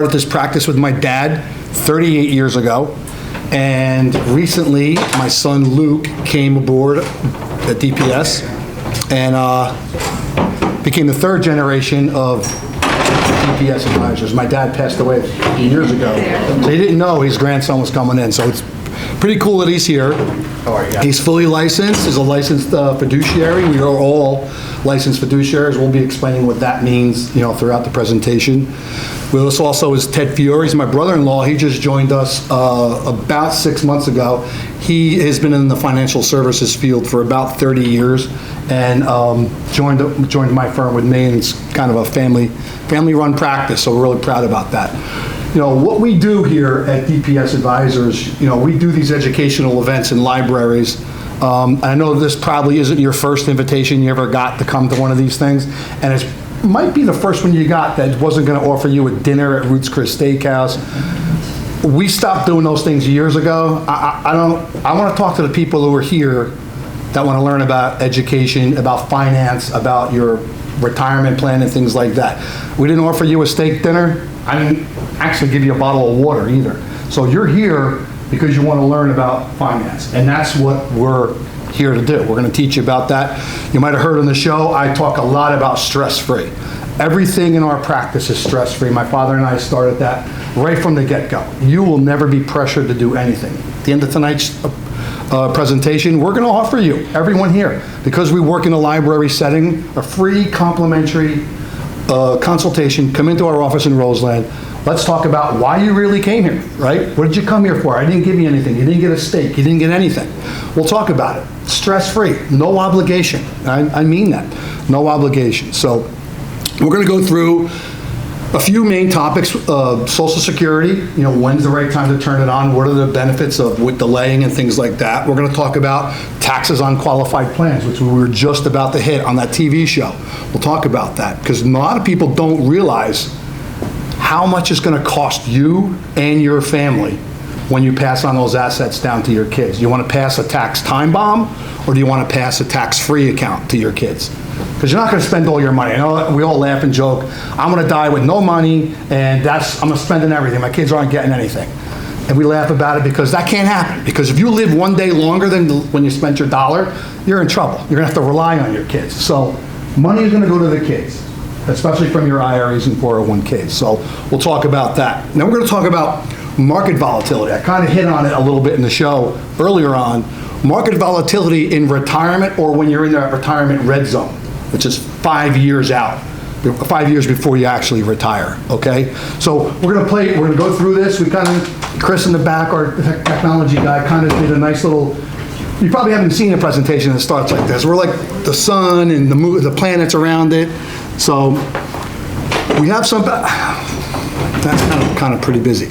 Started this practice with my dad 38 years ago, and recently my son Luke came aboard at DPS and became the third generation of DPS advisors. My dad passed away a few years ago, so he didn't know his grandson was coming in, so it's pretty cool that he's here. He's fully licensed, he's a licensed fiduciary. We are all licensed fiduciaries. We'll be explaining what that means, throughout the presentation. With us also is Ted Fiore. He's my brother-in-law. He just joined us about 6 months ago. He has been in the financial services field for about 30 years and joined my firm with me, and it's kind of a family-run practice, so we're really proud about that. What we do here at DPS Advisors, we do these educational events in libraries. I know this probably isn't your first invitation you ever got to come to one of these things, and it might be the first one you got that wasn't going to offer you a dinner at Ruth's Chris Steakhouse. We stopped doing those things years ago. I want to talk to the people who are here that want to learn about education, about finance, about your retirement plan and things like that. We didn't offer you a steak dinner. I didn't actually give you a bottle of water either. So you're here because you want to learn about finance, and that's what we're here to do. We're going to teach you about that. You might have heard on the show, I talk a lot about stress-free. Everything in our practice is stress-free. My father and I started that right from the get-go. You will never be pressured to do anything. At the end of tonight's presentation, we're going to offer you, everyone here, because we work in a library setting, a free complimentary consultation. Come into our office in Roseland. Let's talk about why you really came here, right? What did you come here for? I didn't give you anything. You didn't get a steak. You didn't get anything. We'll talk about it. Stress-free, no obligation. I mean that, no obligation. So we're going to go through a few main topics. Social Security, when's the right time to turn it on? What are the benefits of with delaying and things like that? We're going to talk about taxes on qualified plans, which we were just about to hit on that TV show. We'll talk about that because a lot of people don't realize how much it's going to cost you and your family when you pass on those assets down to your kids. You want to pass a tax time bomb, or do you want to pass a tax-free account to your kids? Because you're not going to spend all your money. I know we all laugh and joke, I'm going to die with no money, and I'm going to spend everything. My kids aren't getting anything. And we laugh about it because that can't happen. Because if you live one day longer than when you spent your dollar, you're in trouble. You're going to have to rely on your kids. So money is going to go to the kids, especially from your IRAs and 401ks. So we'll talk about that. Now we're going to talk about market volatility. I kind of hit on it a little bit in the show earlier on. Market volatility in retirement, or when you're in that retirement red zone, which is 5 years out, 5 years before you actually retire, okay? So we're going to go through this. We kind of, Chris in the back, our technology guy, kind of did a nice little, you probably haven't seen a presentation that starts like this. We're like the sun and the planets around it. So we have some, that's kind of pretty busy.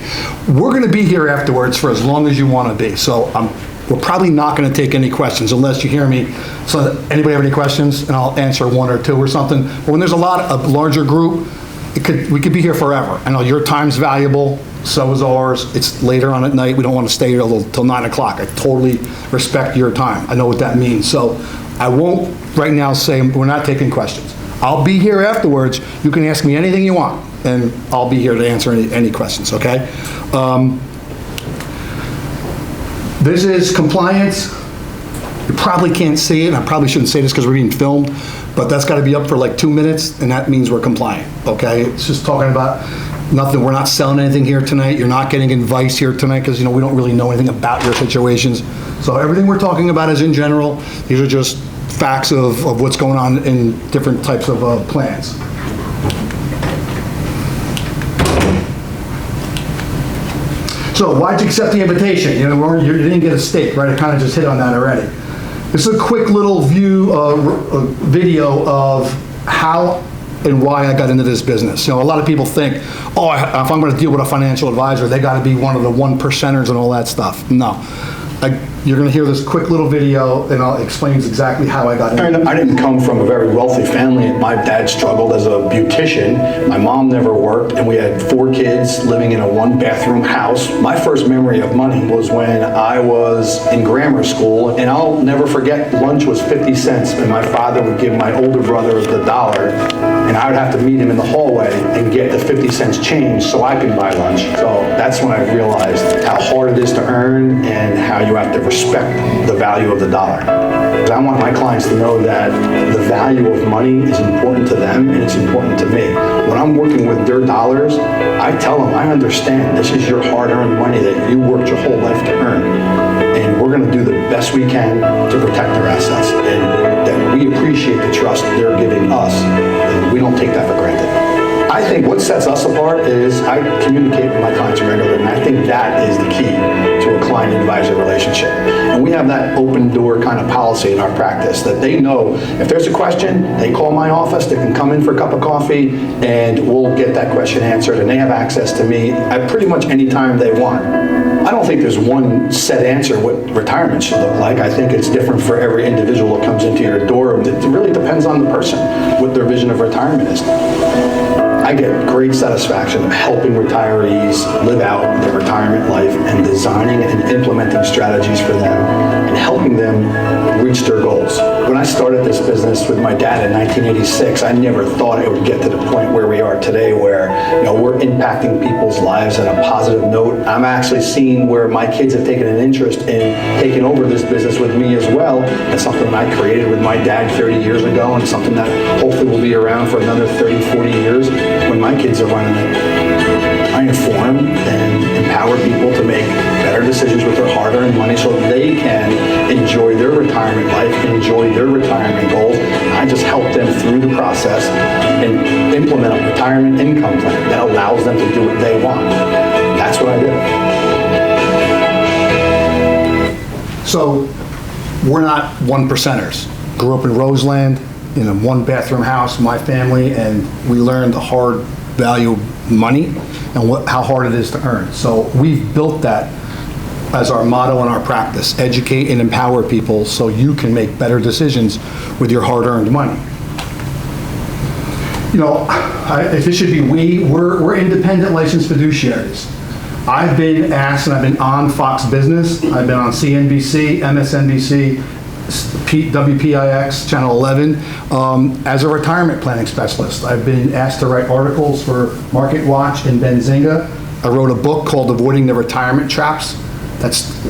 We're going to be here afterwards for as long as you want to be. So we're probably not going to take any questions unless you hear me. So anybody have any questions? And I'll answer one or two or something. But when there's a larger group, we could be here forever. I know your time's valuable, so is ours. It's later on at night. We don't want to stay here till 9 o'clock. I totally respect your time. I know what that means. So I won't right now say we're not taking questions. I'll be here afterwards. You can ask me anything you want, and I'll be here to answer any questions, okay? This is compliance. You probably can't see it. I probably shouldn't say this because we're being filmed, but that's got to be up for like 2 minutes, and that means we're compliant, okay? It's just talking about nothing. We're not selling anything here tonight. You're not getting advice here tonight because, we don't really know anything about your situations. So everything we're talking about is in general. These are just facts of what's going on in different types of plans. So why'd you accept the invitation? You didn't get a steak, right? I kind of just hit on that already. This is a quick little video of how and why I got into this business. A lot of people think, if I'm going to deal with a financial advisor, they got to be one of the 1%ers and all that stuff. No. You're going to hear this quick little video, and I'll explain exactly how I got into it. I didn't come from a very wealthy family. My dad struggled as a beautician. My mom never worked, and we had 4 kids living in a 1-bathroom house. My first memory of money was when I was in grammar school, and I'll never forget, lunch was 50 cents, and my father would give my older brother the dollar, and I would have to meet him in the hallway and get the 50 cents change so I can buy lunch. So that's when I realized how hard it is to earn and how you have to respect the value of the dollar. Because I want my clients to know that the value of money is important to them and it's important to me. When I'm working with their dollars, I tell them, I understand this is your hard-earned money that you worked your whole life to earn. And we're gonna do the best we can to protect their assets. And that we appreciate the trust they're giving us, and we don't take that for granted. I think what sets us apart is I communicate with my clients regularly, and I think that is the key to a client-advisor relationship. And we have that open door kind of policy in our practice that they know if there's a question, they call my office, they can come in for a cup of coffee, and we'll get that question answered, and they have access to me at pretty much any time they want. I don't think there's one set answer what retirement should look like. I think it's different for every individual that comes into your door. It really depends on the person, what their vision of retirement is. I get great satisfaction of helping retirees live out their retirement life and designing and implementing strategies for them and helping them reach their goals. When I started this business with my dad in 1986, I never thought it would get to the point where we are today where we're impacting people's lives in a positive note. I'm actually seeing where my kids have taken an interest in taking over this business with me as well. It's something that I created with my dad 30 years ago and something that hopefully will be around for another 30, 40 years when my kids are running it. I inform and empower people to make better decisions with their hard-earned money so they can enjoy their retirement life, enjoy their retirement goals. I just help them through the process and implement a retirement income plan that allows them to do what they want. That's what I do. So we're not one percenters. Grew up in Roseland in a one-bathroom house, my family, and we learned the hard value of money and how hard it is to earn. So we've built that as our motto in our practice: educate and empower people so you can make better decisions with your hard-earned money. If it should be we're independent licensed fiduciaries. I've been asked, and I've been on Fox Business, I've been on CNBC, MSNBC, WPIX, Channel 11, as a retirement planning specialist. I've been asked to write articles for Market Watch and Benzinga. I wrote a book called Avoiding the Retirement Traps.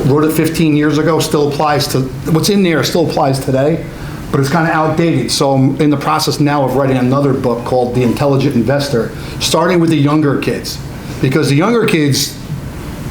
Wrote it 15 years ago, still applies to, what's in there still applies today, but it's kind of outdated. So I'm in the process now of writing another book called The Intelligent Investor, starting with the younger kids, because the younger kids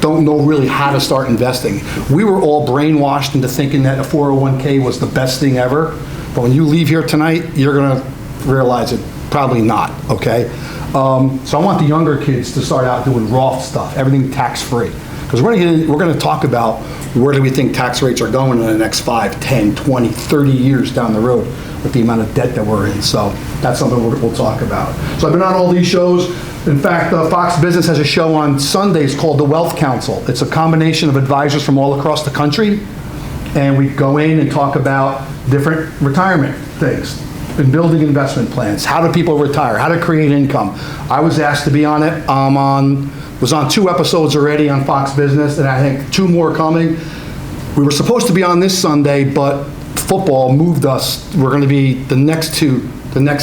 don't know really how to start investing. We were all brainwashed into thinking that a 401k was the best thing ever, but when you leave here tonight, you're gonna realize it probably not, okay? So I want the younger kids to start out doing Roth stuff, everything tax-free. Because we're gonna talk about where do we think tax rates are going in the next 5, 10, 20, 30 years down the road with the amount of debt that we're in. So that's something we'll talk about. So I've been on all these shows. In fact, Fox Business has a show on Sundays called The Wealth Council. It's a combination of advisors from all across the country, and we go in and talk about different retirement things and building investment plans. How do people retire? How to create income? I was asked to be on it. Was on 2 episodes already on Fox Business, and I think 2 more coming. We were supposed to be on this Sunday, but football moved us. We're going to be the next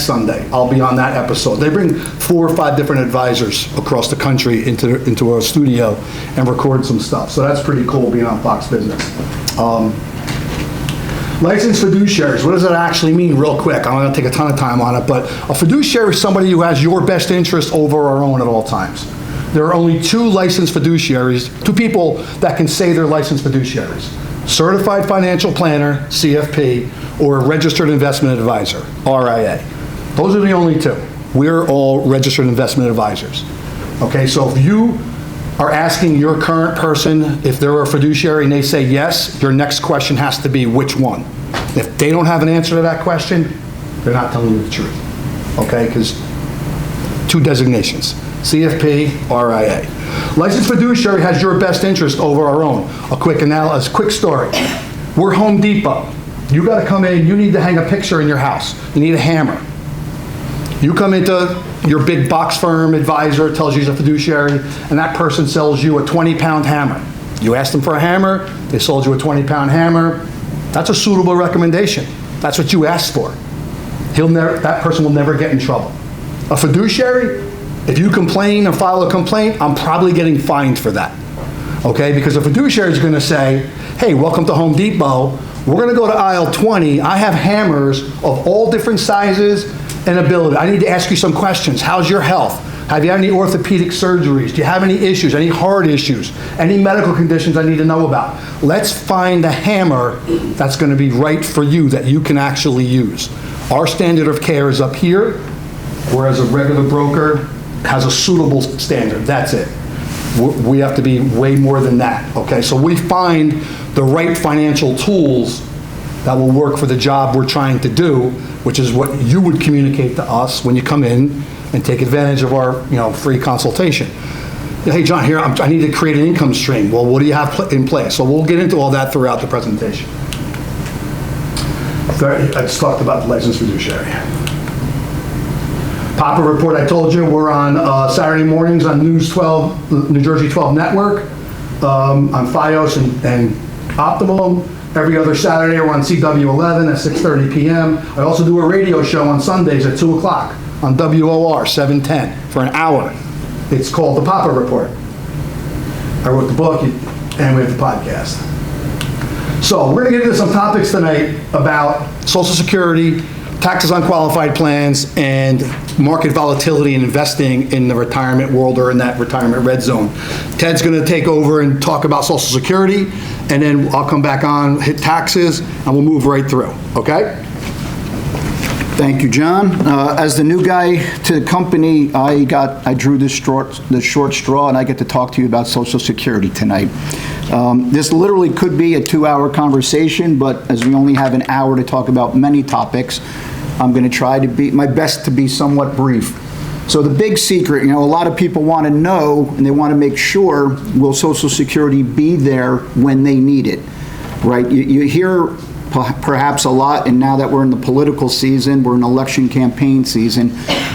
Sunday. I'll be on that episode. They bring 4 or 5 different advisors across the country into our studio and record some stuff. So that's pretty cool being on Fox Business. Licensed fiduciaries, what does that actually mean real quick? I'm not going to take a ton of time on it, but a fiduciary is somebody who has your best interest over our own at all times. There are only 2 licensed fiduciaries, 2 people that can say they're licensed fiduciaries: certified financial planner, CFP, or a registered investment advisor, RIA. Those are the only 2. We're all registered investment advisors. Okay, so if you are asking your current person if they're a fiduciary and they say yes, your next question has to be which one. If they don't have an answer to that question, they're not telling you the truth. Okay, because 2 designations: CFP, RIA. Licensed fiduciary has your best interest over our own. A quick story. We're Home Depot. You got to come in, you need to hang a picture in your house. You need a hammer. You come into your big box firm advisor, tells you he's a fiduciary, and that person sells you a 20-pound hammer. You asked them for a hammer, they sold you a 20-pound hammer. That's a suitable recommendation. That's what you asked for. That person will never get in trouble. A fiduciary, if you complain and file a complaint, I'm probably getting fined for that. Okay, because a fiduciary is gonna say, hey, welcome to Home Depot. We're gonna go to aisle 20. I have hammers of all different sizes and ability. I need to ask you some questions. How's your health? Have you had any orthopedic surgeries? Do you have any issues, any heart issues, any medical conditions I need to know about? Let's find the hammer that's gonna be right for you, that you can actually use. Our standard of care is up here, whereas a regular broker has a suitable standard, that's it. We have to be way more than that, okay? So we find the right financial tools that will work for the job we're trying to do, which is what you would communicate to us when you come in and take advantage of our, free consultation. Hey, John, here, I need to create an income stream. Well, what do you have in place? So we'll get into all that throughout the presentation. I just talked about the licensed fiduciary. Papa Report, I told you, we're on Saturday mornings on News 12, New Jersey 12 Network, on FiOS and Optimum. Every other Saturday, we're on CW11 at 6:30 p.m. I also do a radio show on Sundays at 2 o'clock on WOR 710 for an hour. It's called The Papa Report. I wrote the book, and we have the podcast. So we're going to get into some topics tonight about Social Security, taxes on qualified plans, and market volatility and investing in the retirement world or in that retirement red zone. Ted's going to take over and talk about Social Security, and then I'll come back on, hit taxes, and we'll move right through, okay? Thank you, John. As the new guy to the company, I drew the short straw, and I get to talk to you about Social Security tonight. This literally could be a 2-hour conversation, but as we only have an hour to talk about many topics, I'm going to try to be my best to be somewhat brief. So the big secret, a lot of people want to know, and they want to make sure, will Social Security be there when they need it, right? You hear perhaps a lot, and now that we're in the political season, we're in election campaign season,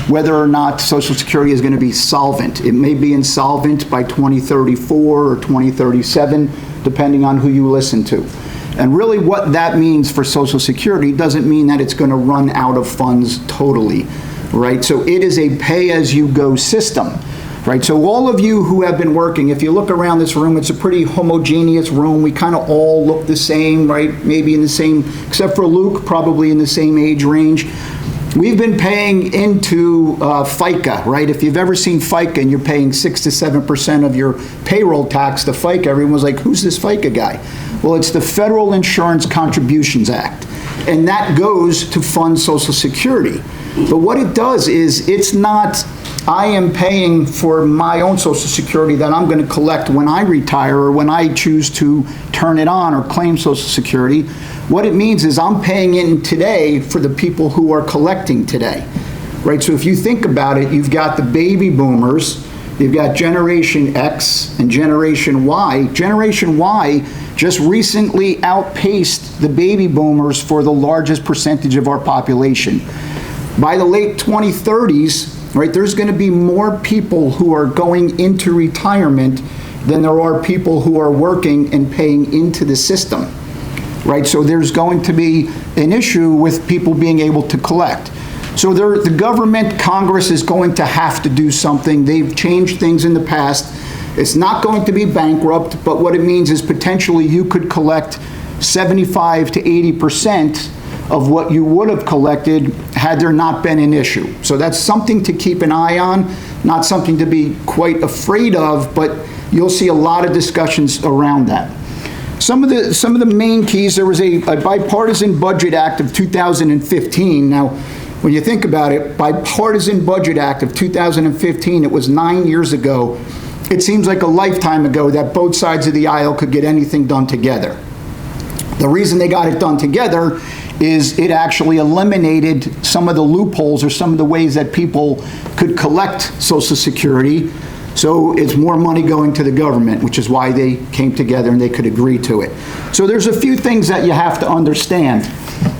whether or not Social Security is going to be solvent. It may be insolvent by 2034 or 2037, depending on who you listen to. And really what that means for Social Security doesn't mean that it's going to run out of funds totally, right? So it is a pay-as-you-go system. Right, so all of you who have been working, if you look around this room, it's a pretty homogeneous room. We kind of all look the same, right? Maybe in the same, except for Luke, probably in the same age range. We've been paying into FICA, right? If you've ever seen FICA and you're paying 6 to 7% of your payroll tax to FICA, everyone's like, who's this FICA guy? Well, it's the Federal Insurance Contributions Act, and that goes to fund Social Security. But what it does is, it's not, I am paying for my own Social Security that I'm going to collect when I retire or when I choose to turn it on or claim Social Security. What it means is I'm paying in today for the people who are collecting today, right? So if you think about it, you've got the baby boomers, you've got Generation X and Generation Y. Generation Y just recently outpaced the baby boomers for the largest percentage of our population. By the late 2030s, right, there's going to be more people who are going into retirement than there are people who are working and paying into the system, right? So there's going to be an issue with people being able to collect. So the government, Congress is going to have to do something. They've changed things in the past. It's not going to be bankrupt, but what it means is potentially you could collect 75 to 80% of what you would have collected had there not been an issue. So that's something to keep an eye on, not something to be quite afraid of, but you'll see a lot of discussions around that. Some of the main keys, there was a Bipartisan Budget Act of 2015. Now, when you think about it, Bipartisan Budget Act of 2015, it was 9 years ago. It seems like a lifetime ago that both sides of the aisle could get anything done together. The reason they got it done together is it actually eliminated some of the loopholes or some of the ways that people could collect Social Security. So it's more money going to the government, which is why they came together and they could agree to it. So there's a few things that you have to understand.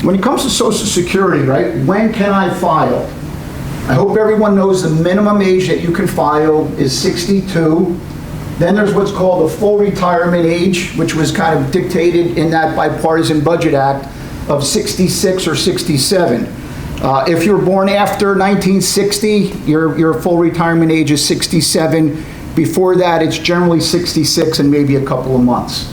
When it comes to Social Security, right, when can I file? I hope everyone knows the minimum age that you can file is 62. Then there's what's called the full retirement age, which was kind of dictated in that Bipartisan Budget Act of 66 or 67. If you were born after 1960, your full retirement age is 67. Before that, it's generally 66 and maybe a couple of months.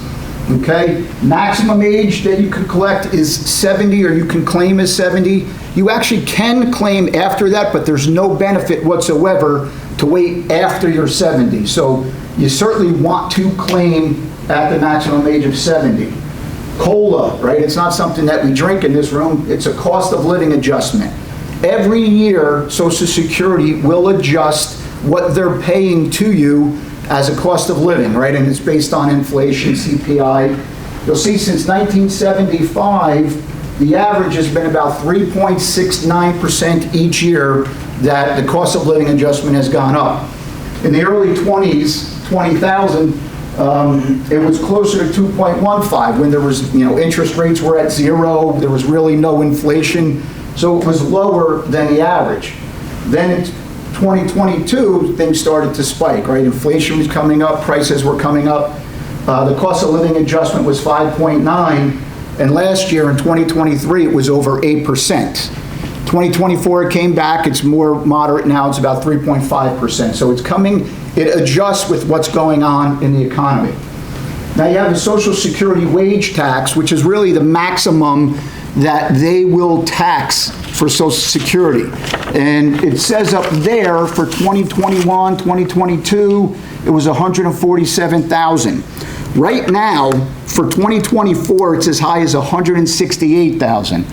Okay? Maximum age that you can collect is 70, or you can claim as 70. You actually can claim after that, but there's no benefit whatsoever to wait after you're 70. So you certainly want to claim at the maximum age of 70. COLA, right? It's not something that we drink in this room. It's a cost of living adjustment. Every year, Social Security will adjust what they're paying to you as a cost of living, right? And it's based on inflation, CPI. You'll see since 1975, the average has been about 3.69% each year that the cost of living adjustment has gone up. In the early 2000, it was closer to 2.15 when there was, interest rates were at zero, there was really no inflation, so it was lower than the average. Then in 2022, things started to spike, right? Inflation was coming up, prices were coming up. The cost of living adjustment was 5.9, and last year in 2023, it was over 8%. 2024, it came back, it's more moderate now, it's about 3.5%. So it's coming, it adjusts with what's going on in the economy. Now you have the Social Security wage tax, which is really the maximum that they will tax for Social Security. And it says up there for 2021, 2022, it was $147,000. Right now, for 2024, it's as high as $168,000.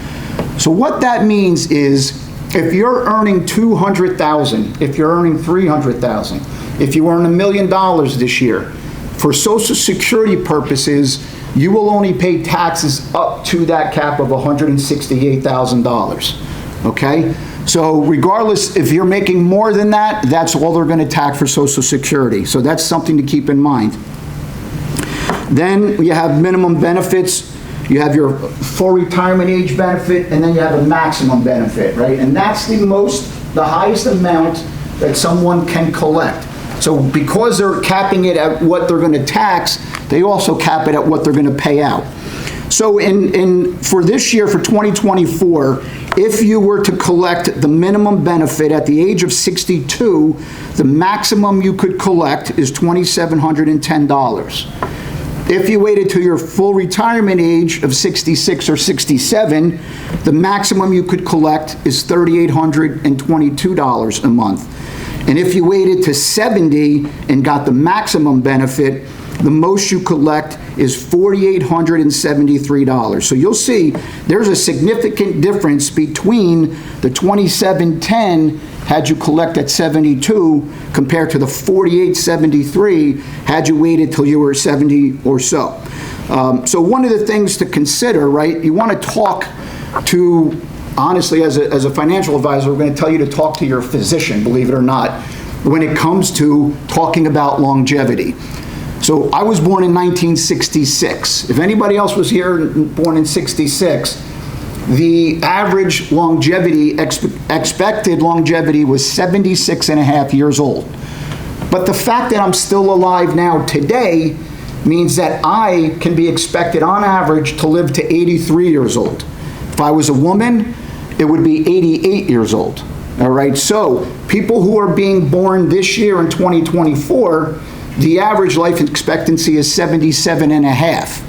So what that means is, if you're earning $200,000, if you're earning $300,000, if you earn $1 million this year, for Social Security purposes, you will only pay taxes up to that cap of $168,000. Okay? So regardless, if you're making more than that, that's all they're going to tax for Social Security. So that's something to keep in mind. Then you have minimum benefits. You have your full retirement age benefit, and then you have a maximum benefit, right? And that's the highest amount that someone can collect. So because they're capping it at what they're going to tax, they also cap it at what they're going to pay out. So for this year, for 2024, if you were to collect the minimum benefit at the age of 62, the maximum you could collect is $2,710. If you waited to your full retirement age of 66 or 67, the maximum you could collect is $3,822 a month. And if you waited to 70 and got the maximum benefit, the most you collect is $4,873. So you'll see there's a significant difference between the $2,710 had you collect at 72 compared to the $4,873 had you waited till you were 70 or so. So one of the things to consider, right, you want to talk to, honestly, as a financial advisor, we're going to tell you to talk to your physician, believe it or not, when it comes to talking about longevity. So I was born in 1966. If anybody else was here born in 66, the average longevity, expected longevity was 76 and a half years old. But the fact that I'm still alive now today means that I can be expected on average to live to 83 years old. If I was a woman, it would be 88 years old. All right, so people who are being born this year in 2024, the average life expectancy is 77 and a half.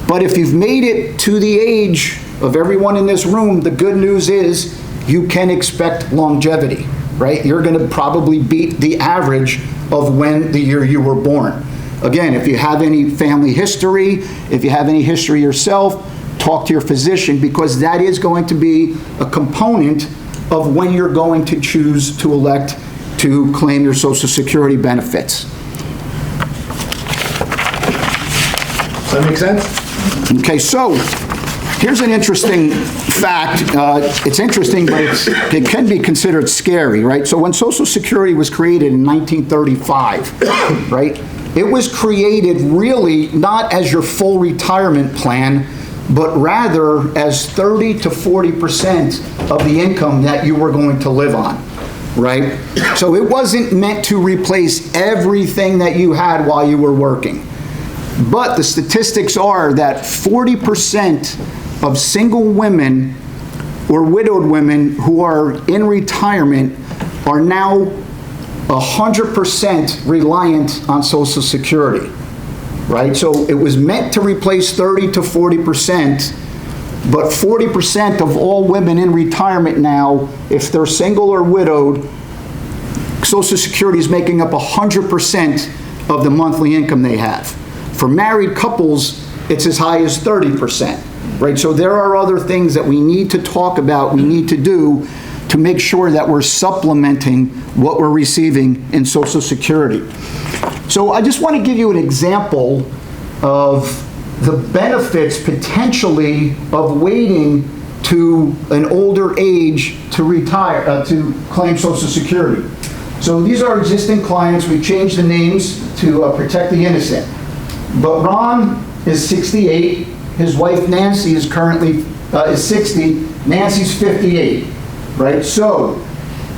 But if you've made it to the age of everyone in this room, the good news is you can expect longevity, right? You're going to probably beat the average of when the year you were born. Again, if you have any family history, if you have any history yourself, talk to your physician, because that is going to be a component of when you're going to choose to elect to claim your Social Security benefits. Does that make sense? Okay, so here's an interesting fact. It's interesting, but it can be considered scary, right? So when Social Security was created in 1935, right, it was created really not as your full retirement plan, but rather as 30 to 40% of the income that you were going to live on, right? So it wasn't meant to replace everything that you had while you were working. But the statistics are that 40% of single women or widowed women who are in retirement are now 100% reliant on Social Security, right? So it was meant to replace 30 to 40%, but 40% of all women in retirement now, if they're single or widowed, Social Security is making up 100% of the monthly income they have. For married couples, it's as high as 30%, right? So there are other things that we need to talk about, we need to do to make sure that we're supplementing what we're receiving in Social Security. So I just want to give you an example of the benefits potentially of waiting to an older age to retire, to claim Social Security. So these are existing clients. We changed the names to protect the innocent. But Ron is 68. His wife Nancy is currently is 60. Nancy's 58, right? So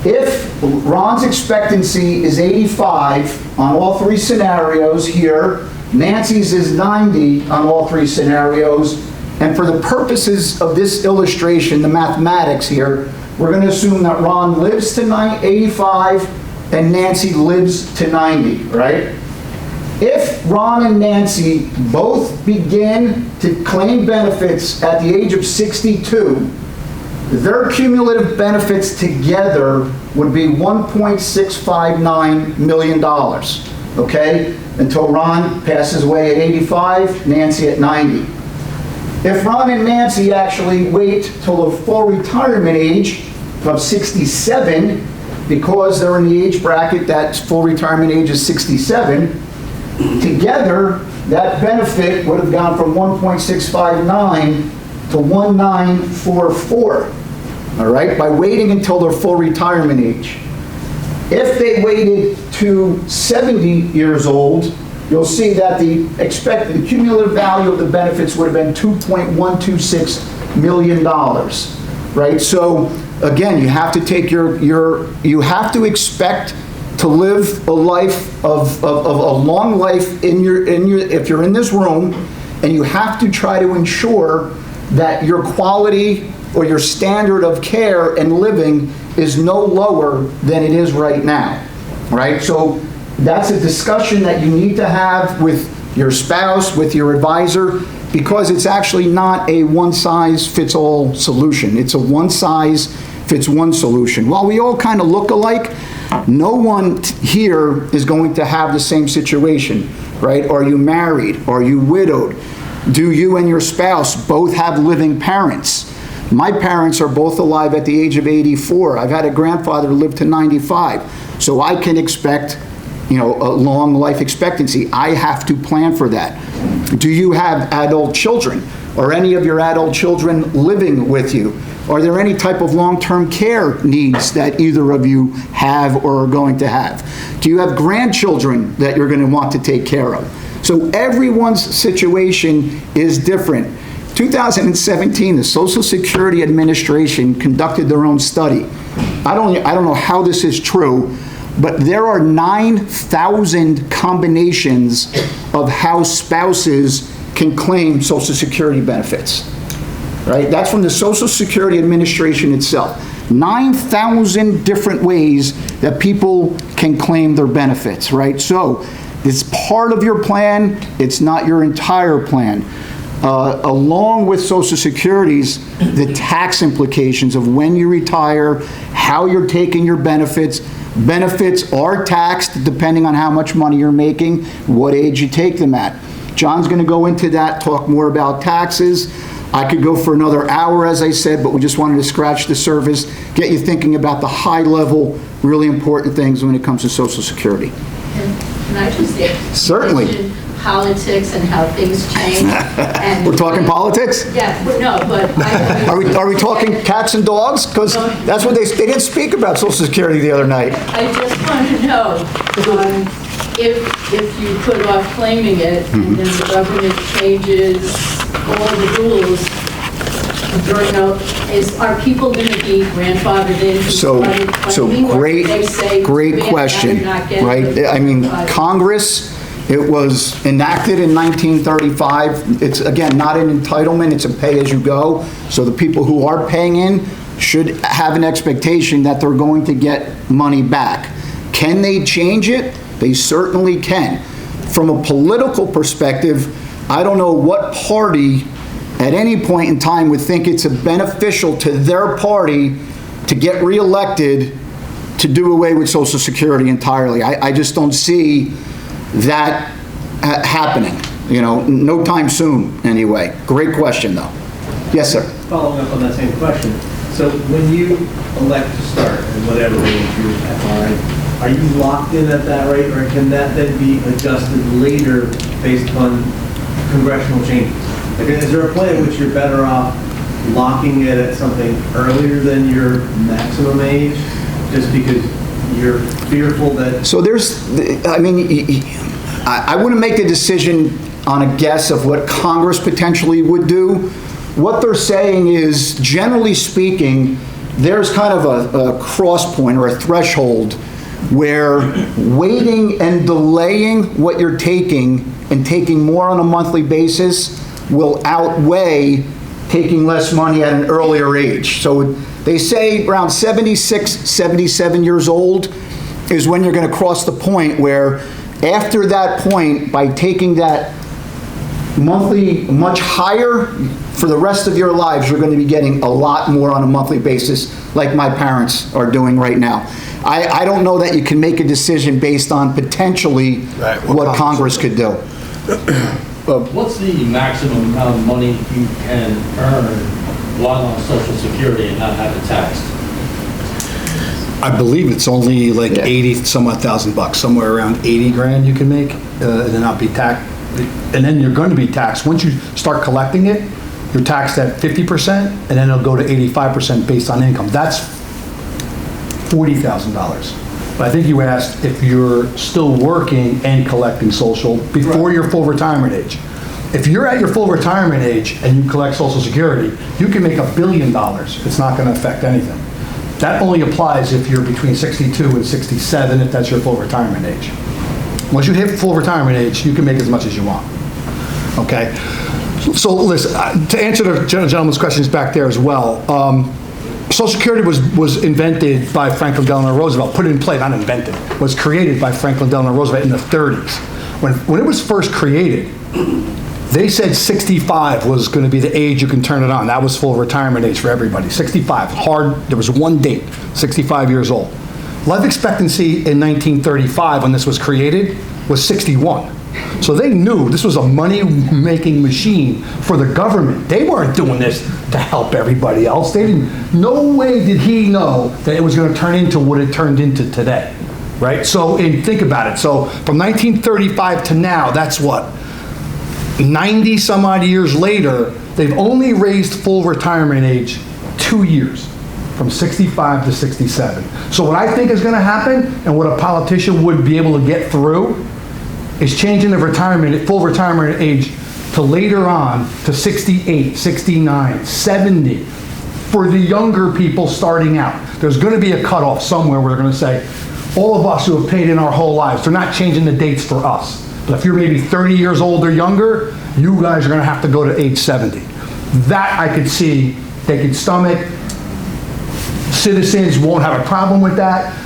if Ron's expectancy is 85 on all three scenarios here, Nancy's is 90 on all three scenarios, and for the purposes of this illustration, the mathematics here, we're going to assume that Ron lives to 85 and Nancy lives to 90, right? If Ron and Nancy both begin to claim benefits at the age of 62, their cumulative benefits together would be $1.659 million, okay? Until Ron passes away at 85, Nancy at 90. If Ron and Nancy actually wait till the full retirement age of 67, because they're in the age bracket that full retirement age is 67, together that benefit would have gone from 1.659 to 1944, all right, by waiting until their full retirement age. If they waited to 70 years old, you'll see that the expected cumulative value of the benefits would have been $2.126 million, right? So again, you have to take you have to expect to live a life of a long life if you're in this room, and you have to try to ensure that your quality or your standard of care and living is no lower than it is right now, right? So that's a discussion that you need to have with your spouse, with your advisor, because it's actually not a one-size-fits-all solution. It's a one-size-fits-one solution. While we all kind of look alike, no one here is going to have the same situation, right? Are you married? Are you widowed? Do you and your spouse both have living parents? My parents are both alive at the age of 84. I've had a grandfather live to 95. So I can expect, a long life expectancy. I have to plan for that. Do you have adult children? Are any of your adult children living with you? Are there any type of long-term care needs that either of you have or are going to have? Do you have grandchildren that you're going to want to take care of? So everyone's situation is different. 2017, the Social Security Administration conducted their own study. I don't know how this is true, but there are 9,000 combinations of how spouses can claim Social Security benefits, right? That's from the Social Security Administration itself. 9,000 different ways that people can claim their benefits, right? So it's part of your plan, it's not your entire plan. Along with Social Security's, the tax implications of when you retire, how you're taking your benefits. Benefits are taxed depending on how much money you're making, what age you take them at. John's going to go into that, talk more about taxes. I could go for another hour, as I said, but we just wanted to scratch the surface, get you thinking about the high level, really important things when it comes to Social Security. Can I just add? Certainly. Politics and how things change. And We're talking politics? Yeah, but no, but Are we talking cats and dogs? Because that's what they didn't speak about Social Security the other night. I just want to know, if you put off claiming it and then the government changes all the rules, are people going to be grandfathered in? So great question, right? I mean, Congress, it was enacted in 1935. It's, again, not an entitlement, it's a pay-as-you-go. So the people who are paying in should have an expectation that they're going to get money back. Can they change it? They certainly can. From a political perspective, I don't know what party at any point in time would think it's beneficial to their party to get reelected to do away with Social Security entirely. I just don't see that happening, no time soon, anyway. Great question, though. Yes, sir. Following up on that same question, so when you elect to start at whatever age you're at, are you locked in at that rate, or can that then be adjusted later based on congressional changes? Like, is there a plan in which you're better off locking it at something earlier than your maximum age, just because you're fearful that... So I wouldn't make a decision on a guess of what Congress potentially would do. What they're saying is, generally speaking, there's kind of a cross point or a threshold where waiting and delaying what you're taking and taking more on a monthly basis will outweigh taking less money at an earlier age. So they say around 76, 77 years old is when you're going to cross the point where after that point, by taking that monthly much higher for the rest of your lives, you're going to be getting a lot more on a monthly basis like my parents are doing right now. I don't know that you can make a decision based on potentially what Congress could do. What's the maximum amount of money you can earn while on Social Security and not have it taxed? I believe it's only like 80 some odd thousand bucks, somewhere around 80 grand you can make, and then not be taxed. And then you're going to be taxed. Once you start collecting it, you're taxed at 50%, and then it'll go to 85% based on income. That's $40,000. But I think you asked if you're still working and collecting social before your full retirement age. If you're at your full retirement age and you collect Social Security, you can make $1 billion. It's not going to affect anything. That only applies if you're between 62 and 67, if that's your full retirement age. Once you hit full retirement age, you can make as much as you want. Okay? So listen, to answer the gentleman's questions back there as well, Social Security was invented by Franklin Delano Roosevelt, put in place, not invented, was created by Franklin Delano Roosevelt in the 30s. When it was first created, they said 65 was going to be the age you can turn it on. That was full retirement age for everybody. 65, hard, there was one date, 65 years old. Life expectancy in 1935, when this was created, was 61. So they knew this was a money-making machine for the government. They weren't doing this to help everybody else. No way did he know that it was going to turn into what it turned into today, right? So, and think about it. So from 1935 to now, that's what? 90 some odd years later, they've only raised full retirement age 2 years, from 65 to 67. So what I think is going to happen, and what a politician would be able to get through, is changing the full retirement age to later on to 68, 69, 70 for the younger people starting out. There's going to be a cutoff somewhere where they're going to say, all of us who have paid in our whole lives, they're not changing the dates for us. But if you're maybe 30 years old or younger, you guys are going to have to go to age 70. That I could see they could stomach. Citizens won't have a problem with that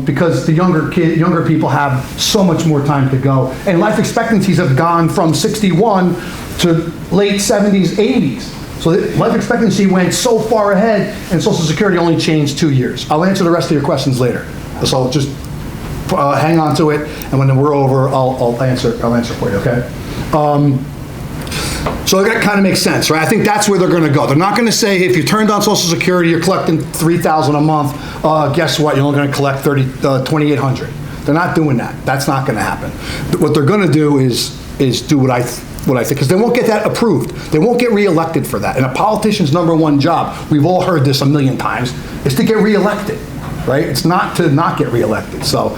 because the younger people have so much more time to go. And life expectancies have gone from 61 to late 70s, 80s. So life expectancy went so far ahead, and Social Security only changed 2 years. I'll answer the rest of your questions later. So just hang on to it, and when we're over, I'll answer for you, okay? So that kind of makes sense, right? I think that's where they're going to go. They're not going to say, if you turned on Social Security, you're collecting $3,000 a month, guess what? You're only going to collect $2,800. They're not doing that. That's not going to happen. What they're going to do is do what I think, because they won't get that approved. They won't get reelected for that. And a politician's number one job, we've all heard this a million times, is to get reelected. Right? It's not to not get reelected. So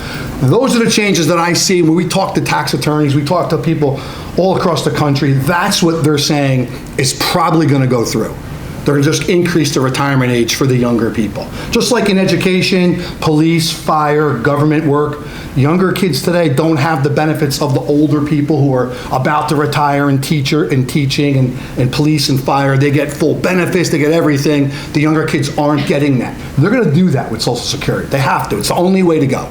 those are the changes that I see when we talk to tax attorneys, we talk to people all across the country. That's what they're saying is probably going to go through. They're gonna just increase the retirement age for the younger people. Just like in education, police, fire, government work, younger kids today don't have the benefits of the older people who are about to retire and teaching and police and fire. They get full benefits, they get everything. The younger kids aren't getting that. They're gonna do that with Social Security. They have to. It's the only way to go.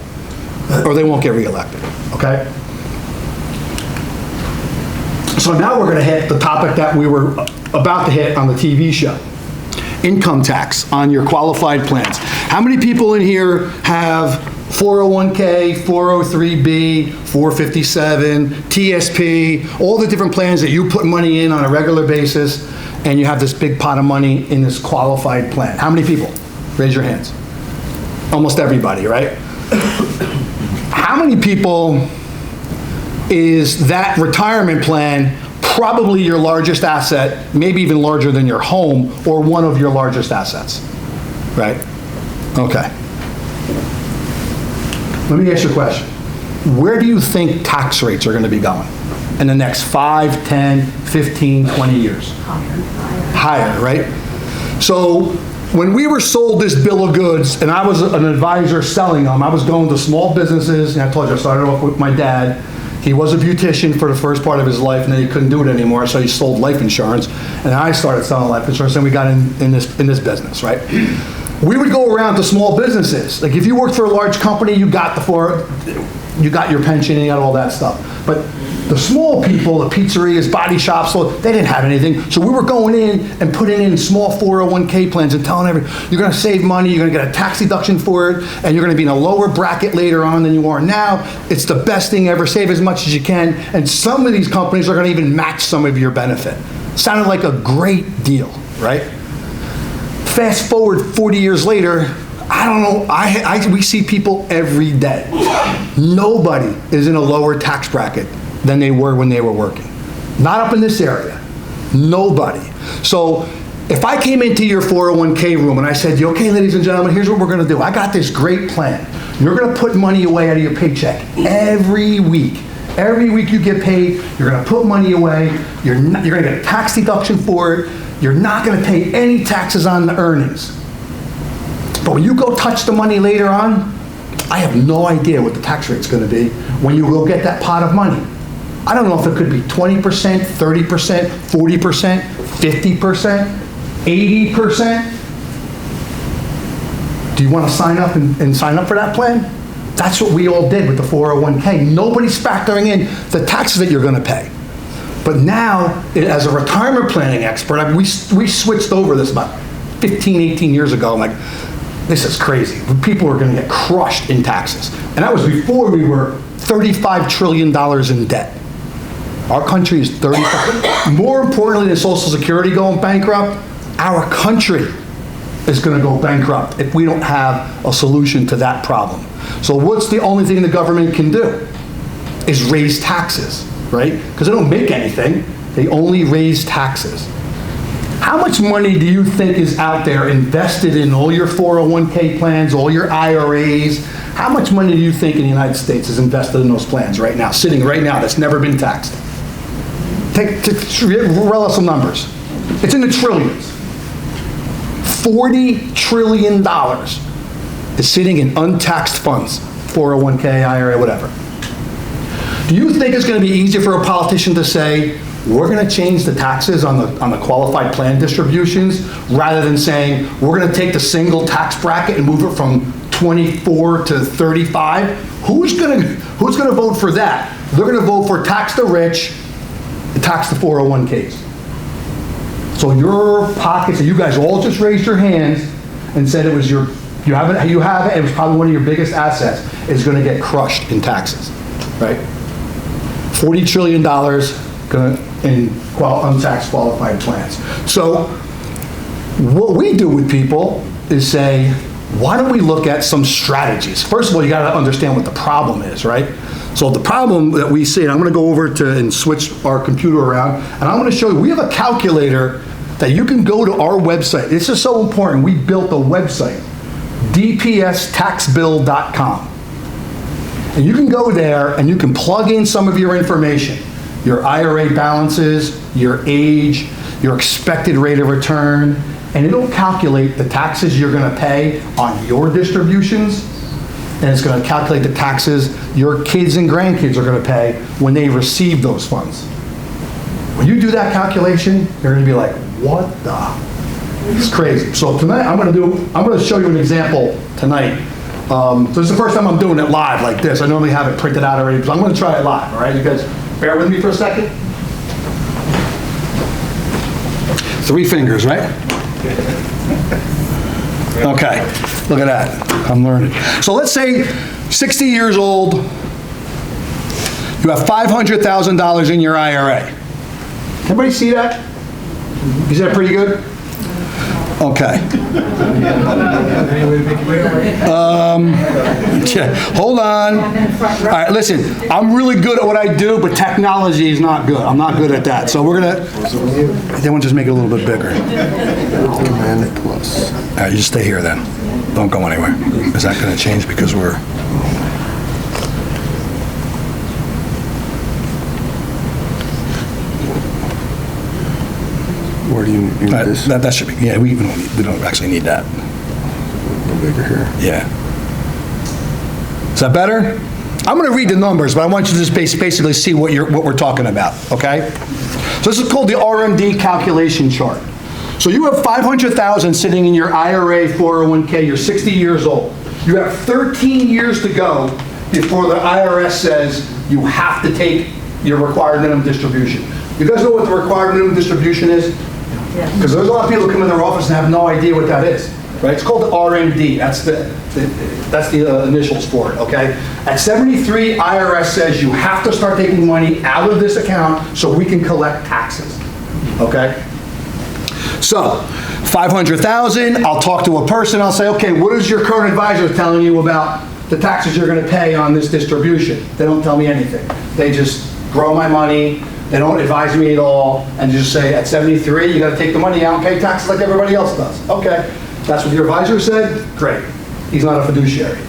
Or they won't get reelected, okay? So now we're gonna hit the topic that we were about to hit on the TV show. Income tax on your qualified plans. How many people in here have 401k, 403b, 457, TSP, all the different plans that you put money in on a regular basis, and you have this big pot of money in this qualified plan? How many people? Raise your hands. Almost everybody, right? How many people is that retirement plan probably your largest asset, maybe even larger than your home, or one of your largest assets, right? Okay. Let me ask you a question. Where do you think tax rates are going to be going in the next 5, 10, 15, 20 years? Higher, right? So when we were sold this bill of goods, and I was an advisor selling them, I was going to small businesses, and I told you I started off with my dad. He was a beautician for the first part of his life, and then he couldn't do it anymore, so he sold life insurance, and I started selling life insurance, and we got in this business, right? We would go around to small businesses. Like if you worked for a large company, you got your pension, and you got all that stuff. But the small people, the pizzerias, body shops, they didn't have anything. So we were going in and putting in small 401k plans and telling everyone, you're gonna save money, you're gonna get a tax deduction for it, and you're gonna be in a lower bracket later on than you are now. It's the best thing ever, save as much as you can. And some of these companies are gonna even match some of your benefit. Sounded like a great deal, right? Fast forward 40 years later, I don't know, we see people every day. Nobody is in a lower tax bracket than they were when they were working. Not up in this area. Nobody. So if I came into your 401k room and I said, okay, ladies and gentlemen, here's what we're gonna do. I got this great plan. You're gonna put money away out of your paycheck every week. Every week you get paid, you're gonna put money away, you're gonna get a tax deduction for it, you're not gonna pay any taxes on the earnings. But when you go touch the money later on, I have no idea what the tax rate's gonna be when you go get that pot of money. I don't know if it could be 20%, 30%, 40%, 50%, 80%. Do you wanna sign up and sign up for that plan? That's what we all did with the 401k. Nobody's factoring in the taxes that you're gonna pay. But now, as a retirement planning expert, we switched over this about 15, 18 years ago. I'm like, this is crazy. People are gonna get crushed in taxes. And that was before we were $35 trillion in debt. Our country is 35. More importantly than Social Security going bankrupt, our country is gonna go bankrupt if we don't have a solution to that problem. So what's the only thing the government can do? Is raise taxes, right? Because they don't make anything, they only raise taxes. How much money do you think is out there invested in all your 401k plans, all your IRAs? How much money do you think in the United States is invested in those plans right now, sitting right now, that's never been taxed? Roll out some numbers. It's in the trillions. $40 trillion is sitting in untaxed funds, 401k, IRA, whatever. Do you think it's going to be easy for a politician to say, we're going to change the taxes on the qualified plan distributions, rather than saying, we're going to take the single tax bracket and move it from 24 to 35? Who's going to vote for that? They're going to vote for tax the rich, tax the 401ks. So your pockets, and you guys all just raised your hands and said it was you have it, it was probably one of your biggest assets, is going to get crushed in taxes, right? $40 trillion in untaxed qualified plans. So what we do with people is say, why don't we look at some strategies? First of all, you got to understand what the problem is, right? So the problem that we see, and I'm going to go over and switch our computer around, and I'm going to show you, we have a calculator that you can go to our website. This is so important. We built a website, dpstaxbill.com. And you can go there and you can plug in some of your information, your IRA balances, your age, your expected rate of return, and it'll calculate the taxes you're gonna pay on your distributions, and it's gonna calculate the taxes your kids and grandkids are gonna pay when they receive those funds. When you do that calculation, you're gonna be like, what the? It's crazy. So tonight, I'm gonna show you an example tonight. This is the first time I'm doing it live like this. I normally have it printed out already, but I'm gonna try it live, all right? You guys bear with me for a second. 3 fingers, right? Okay, look at that. I'm learning. So let's say 60 years old, you have $500,000 in your IRA. Everybody see that? Is that pretty good? Okay. Hold on. All right, listen, I'm really good at what I do, but technology is not good. I'm not good at that. So we're gonna, they want to just make it a little bit bigger. Command plus. All right, you just stay here then. Don't go anywhere. Is that gonna change because we're... Where do you need this? That should be, yeah, we don't actually need that. A little bigger here. Yeah. Is that better? I'm going to read the numbers, but I want you to just basically see what we're talking about, okay? So this is called the RMD calculation chart. So you have $500,000 sitting in your IRA 401k, you're 60 years old. You have 13 years to go before the IRS says you have to take your required minimum distribution. You guys know what the required minimum distribution is? Because there's a lot of people who come in their office and have no idea what that is, right? It's called the RMD. That's the initials for it, okay? At 73, IRS says you have to start taking money out of this account so we can collect taxes, okay? So, 500,000, I'll talk to a person, I'll say, okay, what is your current advisor telling you about the taxes you're gonna pay on this distribution? They don't tell me anything. They just grow my money, they don't advise me at all, and just say, at 73, you gotta take the money out and pay taxes like everybody else does. Okay, that's what your advisor said? Great. He's not a fiduciary.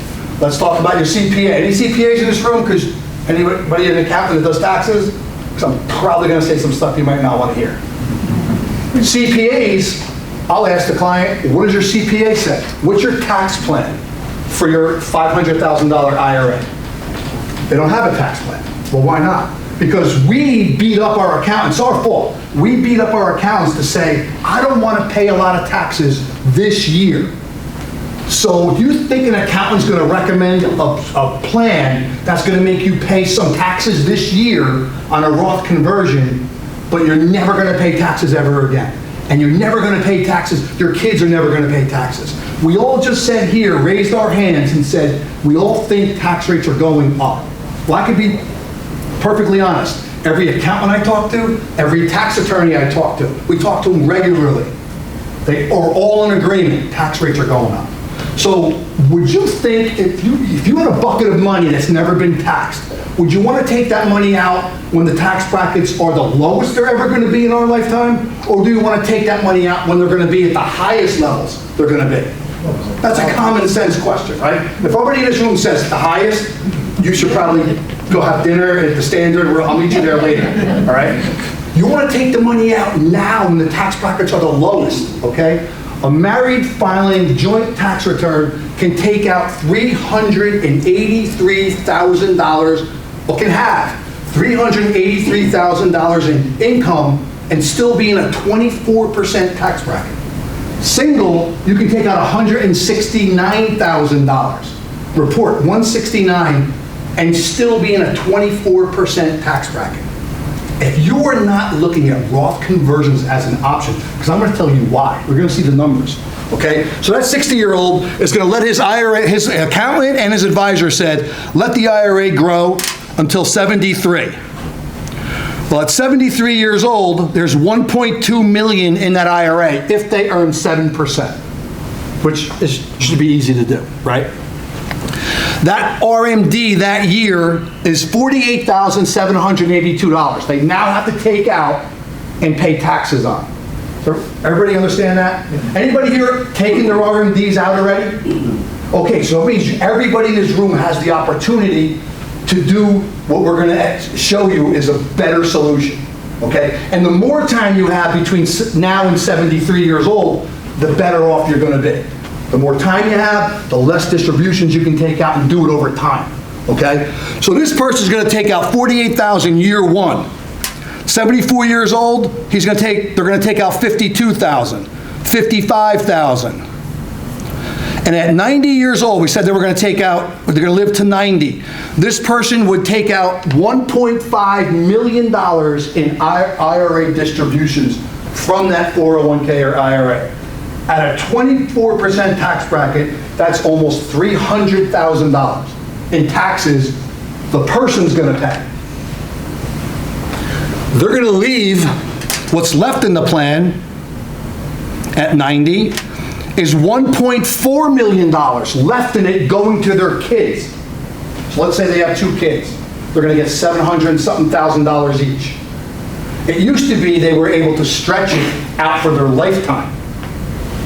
Let's talk about your CPA. Any CPAs in this room? Because anybody an accountant that does taxes? Because I'm probably gonna say some stuff you might not wanna hear. CPAs, I'll ask the client, what does your CPA say? What's your tax plan for your $500,000 IRA? They don't have a tax plan. Well, why not? Because we beat up our accountants, it's our fault. We beat up our accountants to say, I don't want to pay a lot of taxes this year. So if you think an accountant's going to recommend a plan that's going to make you pay some taxes this year on a Roth conversion, but you're never going to pay taxes ever again, and you're never going to pay taxes, your kids are never going to pay taxes. We all just said here, raised our hands and said, we all think tax rates are going up. Well, I could be perfectly honest. Every accountant I talk to, every tax attorney I talk to, we talk to them regularly. They are all in agreement, tax rates are going up. So would you think, if you had a bucket of money that's never been taxed, would you want to take that money out when the tax brackets are the lowest they're ever going to be in our lifetime? Or do you want to take that money out when they're going to be at the highest levels they're going to be? That's a common sense question, right? If everybody in this room says the highest, you should probably go have dinner at the Standard, I'll meet you there later, all right? You want to take the money out now when the tax brackets are the lowest, okay? A married filing joint tax return can take out $383,000, or can have $383,000 in income and still be in a 24% tax bracket. Single, you can take out $169,000. Report 169 and still be in a 24% tax bracket. If you are not looking at Roth conversions as an option, because I'm going to tell you why. We're going to see the numbers, okay? So that 60-year-old is going to let his IRA, his accountant and his advisor said, let the IRA grow until 73. Well, at 73 years old, there's 1.2 million in that IRA if they earn 7%, which should be easy to do, right? That RMD that year is $48,782. They now have to take out and pay taxes on. Everybody understand that? Anybody here taking their RMDs out already? Okay, so it means everybody in this room has the opportunity to do what we're going to show you is a better solution, okay? And the more time you have between now and 73 years old, the better off you're gonna be. The more time you have, the less distributions you can take out and do it over time, okay? So this person's gonna take out $48,000 year one. 74 years old, they're gonna take out $52,000, $55,000. And at 90 years old, we said they were gonna they're gonna live to 90. This person would take out $1.5 million in IRA distributions from that 401k or IRA. At a 24% tax bracket, that's almost $300,000 in taxes the person's gonna pay. They're gonna leave what's left in the plan at 90 is $1.4 million left in it going to their kids. So let's say they have 2 kids. They're gonna get $700 and something thousand each. It used to be they were able to stretch it out for their lifetime.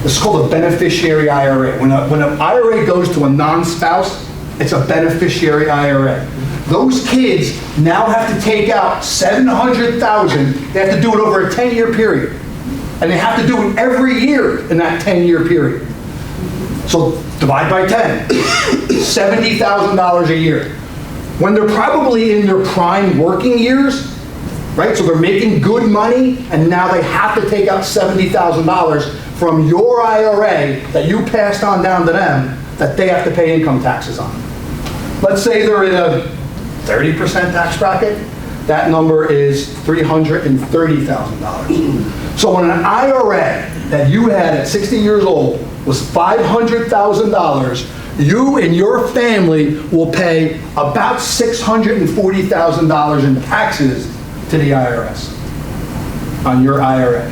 It's called a beneficiary IRA. When an IRA goes to a non-spouse, it's a beneficiary IRA. Those kids now have to take out $700,000. They have to do it over a 10-year period. And they have to do it every year in that 10-year period. So divide by 10, $70,000 a year. When they're probably in their prime working years, right? So they're making good money, and now they have to take out $70,000 from your IRA that you passed on down to them that they have to pay income taxes on. Let's say they're in a 30% tax bracket. That number is $330,000. So when an IRA that you had at 60 years old was $500,000, you and your family will pay about $640,000 in taxes to the IRS on your IRA.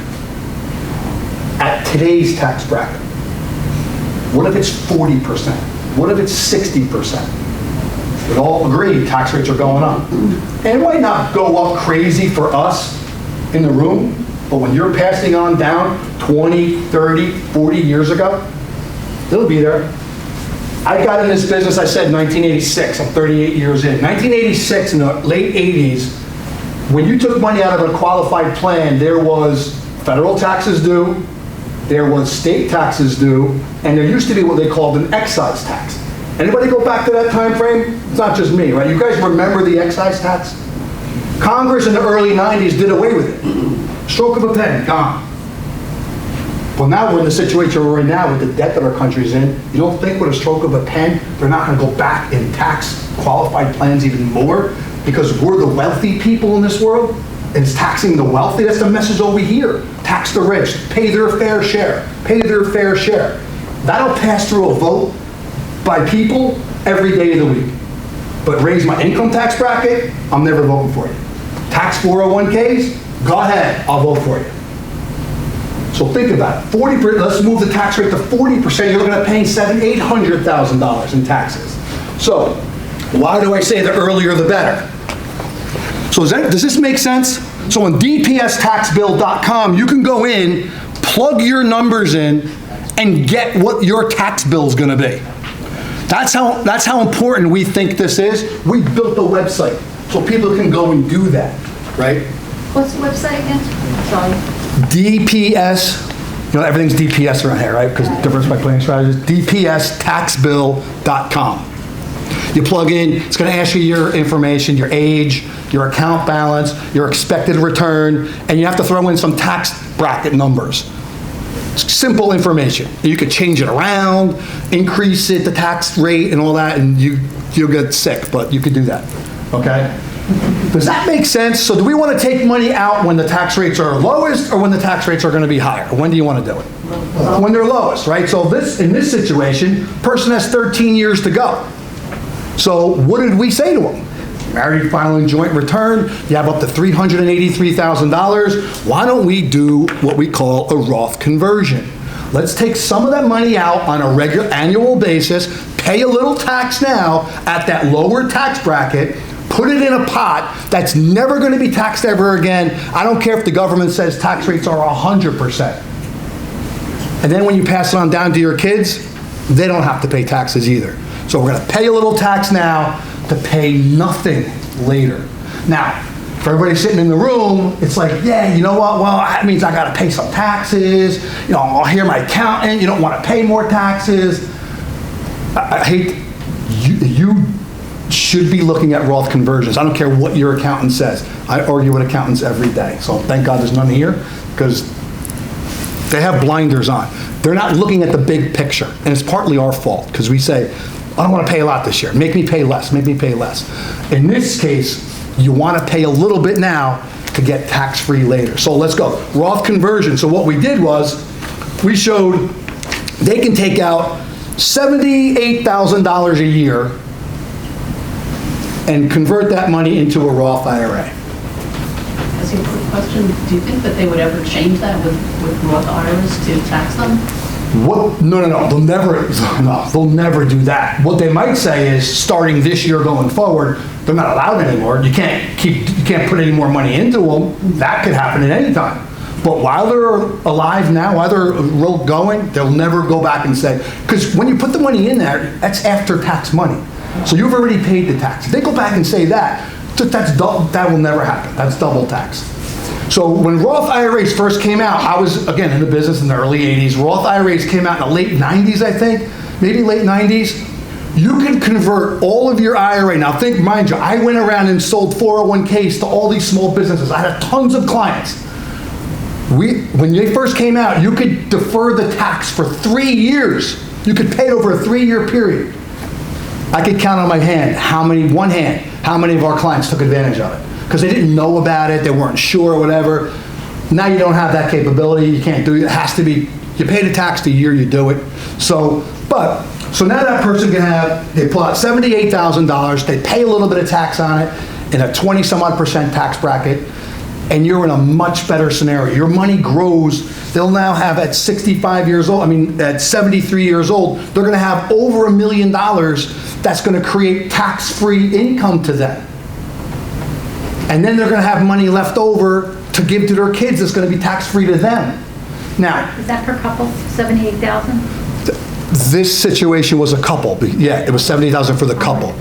At today's tax bracket, what if it's 40%? What if it's 60%? We all agree tax rates are going up. And it might not go up crazy for us in the room, but when you're passing on down 20, 30, 40 years ago, it'll be there. I got in this business, I said 1986, I'm 38 years in. 1986, in the late 80s, when you took money out of a qualified plan, there was federal taxes due, there was state taxes due, and there used to be what they called an excise tax. Anybody go back to that time frame? It's not just me, right? You guys remember the excise tax? Congress in the early 90s did away with it. Stroke of a pen, gone. Well, now we're in the situation we're in now with the debt that our country's in. You don't think with a stroke of a pen, they're not gonna go back and tax qualified plans even more because we're the wealthy people in this world? And it's taxing the wealthy? That's the message all we hear. Tax the rich, pay their fair share, pay their fair share. That'll pass through a vote by people every day of the week. But raise my income tax bracket, I'm never voting for you. Tax 401ks, go ahead, I'll vote for you. So think about it, 40%, let's move the tax rate to 40%, you're looking at paying $800,000 in taxes. So, why do I say the earlier the better? So does this make sense? So on dpstaxbill.com, you can go in, plug your numbers in, and get what your tax bill is gonna be. That's how important we think this is. We built the website so people can go and do that, right? What's the website again? Sorry. DPS, you know, everything's DPS around here, right? Because diversified planning strategies, dpstaxbill.com. You plug in, it's gonna ask you your information, your age, your account balance, your expected return, and you have to throw in some tax bracket numbers. Simple information. You could change it around, increase it, the tax rate and all that, and you'll get sick, but you could do that, okay? Does that make sense? So do we want to take money out when the tax rates are lowest or when the tax rates are going to be higher? When do you want to do it? When they're lowest, right? So in this situation, person has 13 years to go. So what did we say to them? Married filing joint return, you have up to $383,000. Why don't we do what we call a Roth conversion? Let's take some of that money out on a regular annual basis, pay a little tax now at that lower tax bracket, put it in a pot that's never going to be taxed ever again. I don't care if the government says tax rates are 100%. And then when you pass it on down to your kids, they don't have to pay taxes either. So we're going to pay a little tax now to pay nothing later. Now, For everybody sitting in the room, it's like, yeah, you know what? Well, that means I got to pay some taxes. You know, I'll hear my accountant. You don't want to pay more taxes. I hate, you should be looking at Roth conversions. I don't care what your accountant says. I argue with accountants every day. So thank God there's none here, because they have blinders on. They're not looking at the big picture. And it's partly our fault, because we say, I don't want to pay a lot this year. Make me pay less, make me pay less. In this case, you want to pay a little bit now to get tax-free later. So let's go. Roth conversion. So what we did was, we showed they can take out $78,000 a year and convert that money into a Roth IRA. As a quick question, do you think that they would ever change that with Roth IRAs to tax them? What? No, they'll never do that. What they might say is, starting this year going forward, they're not allowed anymore. You can't put any more money into them. That could happen at any time. But while they're alive now, while they're going, they'll never go back and say, because when you put the money in there, that's after tax money. So you've already paid the tax. If they go back and say that will never happen. That's double tax. So when Roth IRAs first came out, I was, again, in the business in the early 80s. Roth IRAs came out in the late 90s, I think, maybe late 90s. You can convert all of your IRA. Now think, mind you, I went around and sold 401ks to all these small businesses. I had tons of clients. When they first came out, you could defer the tax for 3 years. You could pay it over a 3-year period. I could count on my hand how many of our clients took advantage of it, because they didn't know about it, they weren't sure or whatever. Now you don't have that capability, you can't do it. It has to be, you pay the tax the year you do it. So now that person can have, they pull out $78,000, they pay a little bit of tax on it in a 20-some-odd% tax bracket, and you're in a much better scenario. Your money grows. They'll now have, at 65 years old, at 73 years old, they're gonna have over $1 million that's gonna create tax-free income to them. And then they're gonna have money left over to give to their kids that's gonna be tax-free to them. Now, Is that per couple, 78,000? this situation was a couple. Yeah, it was $70,000 for the couple.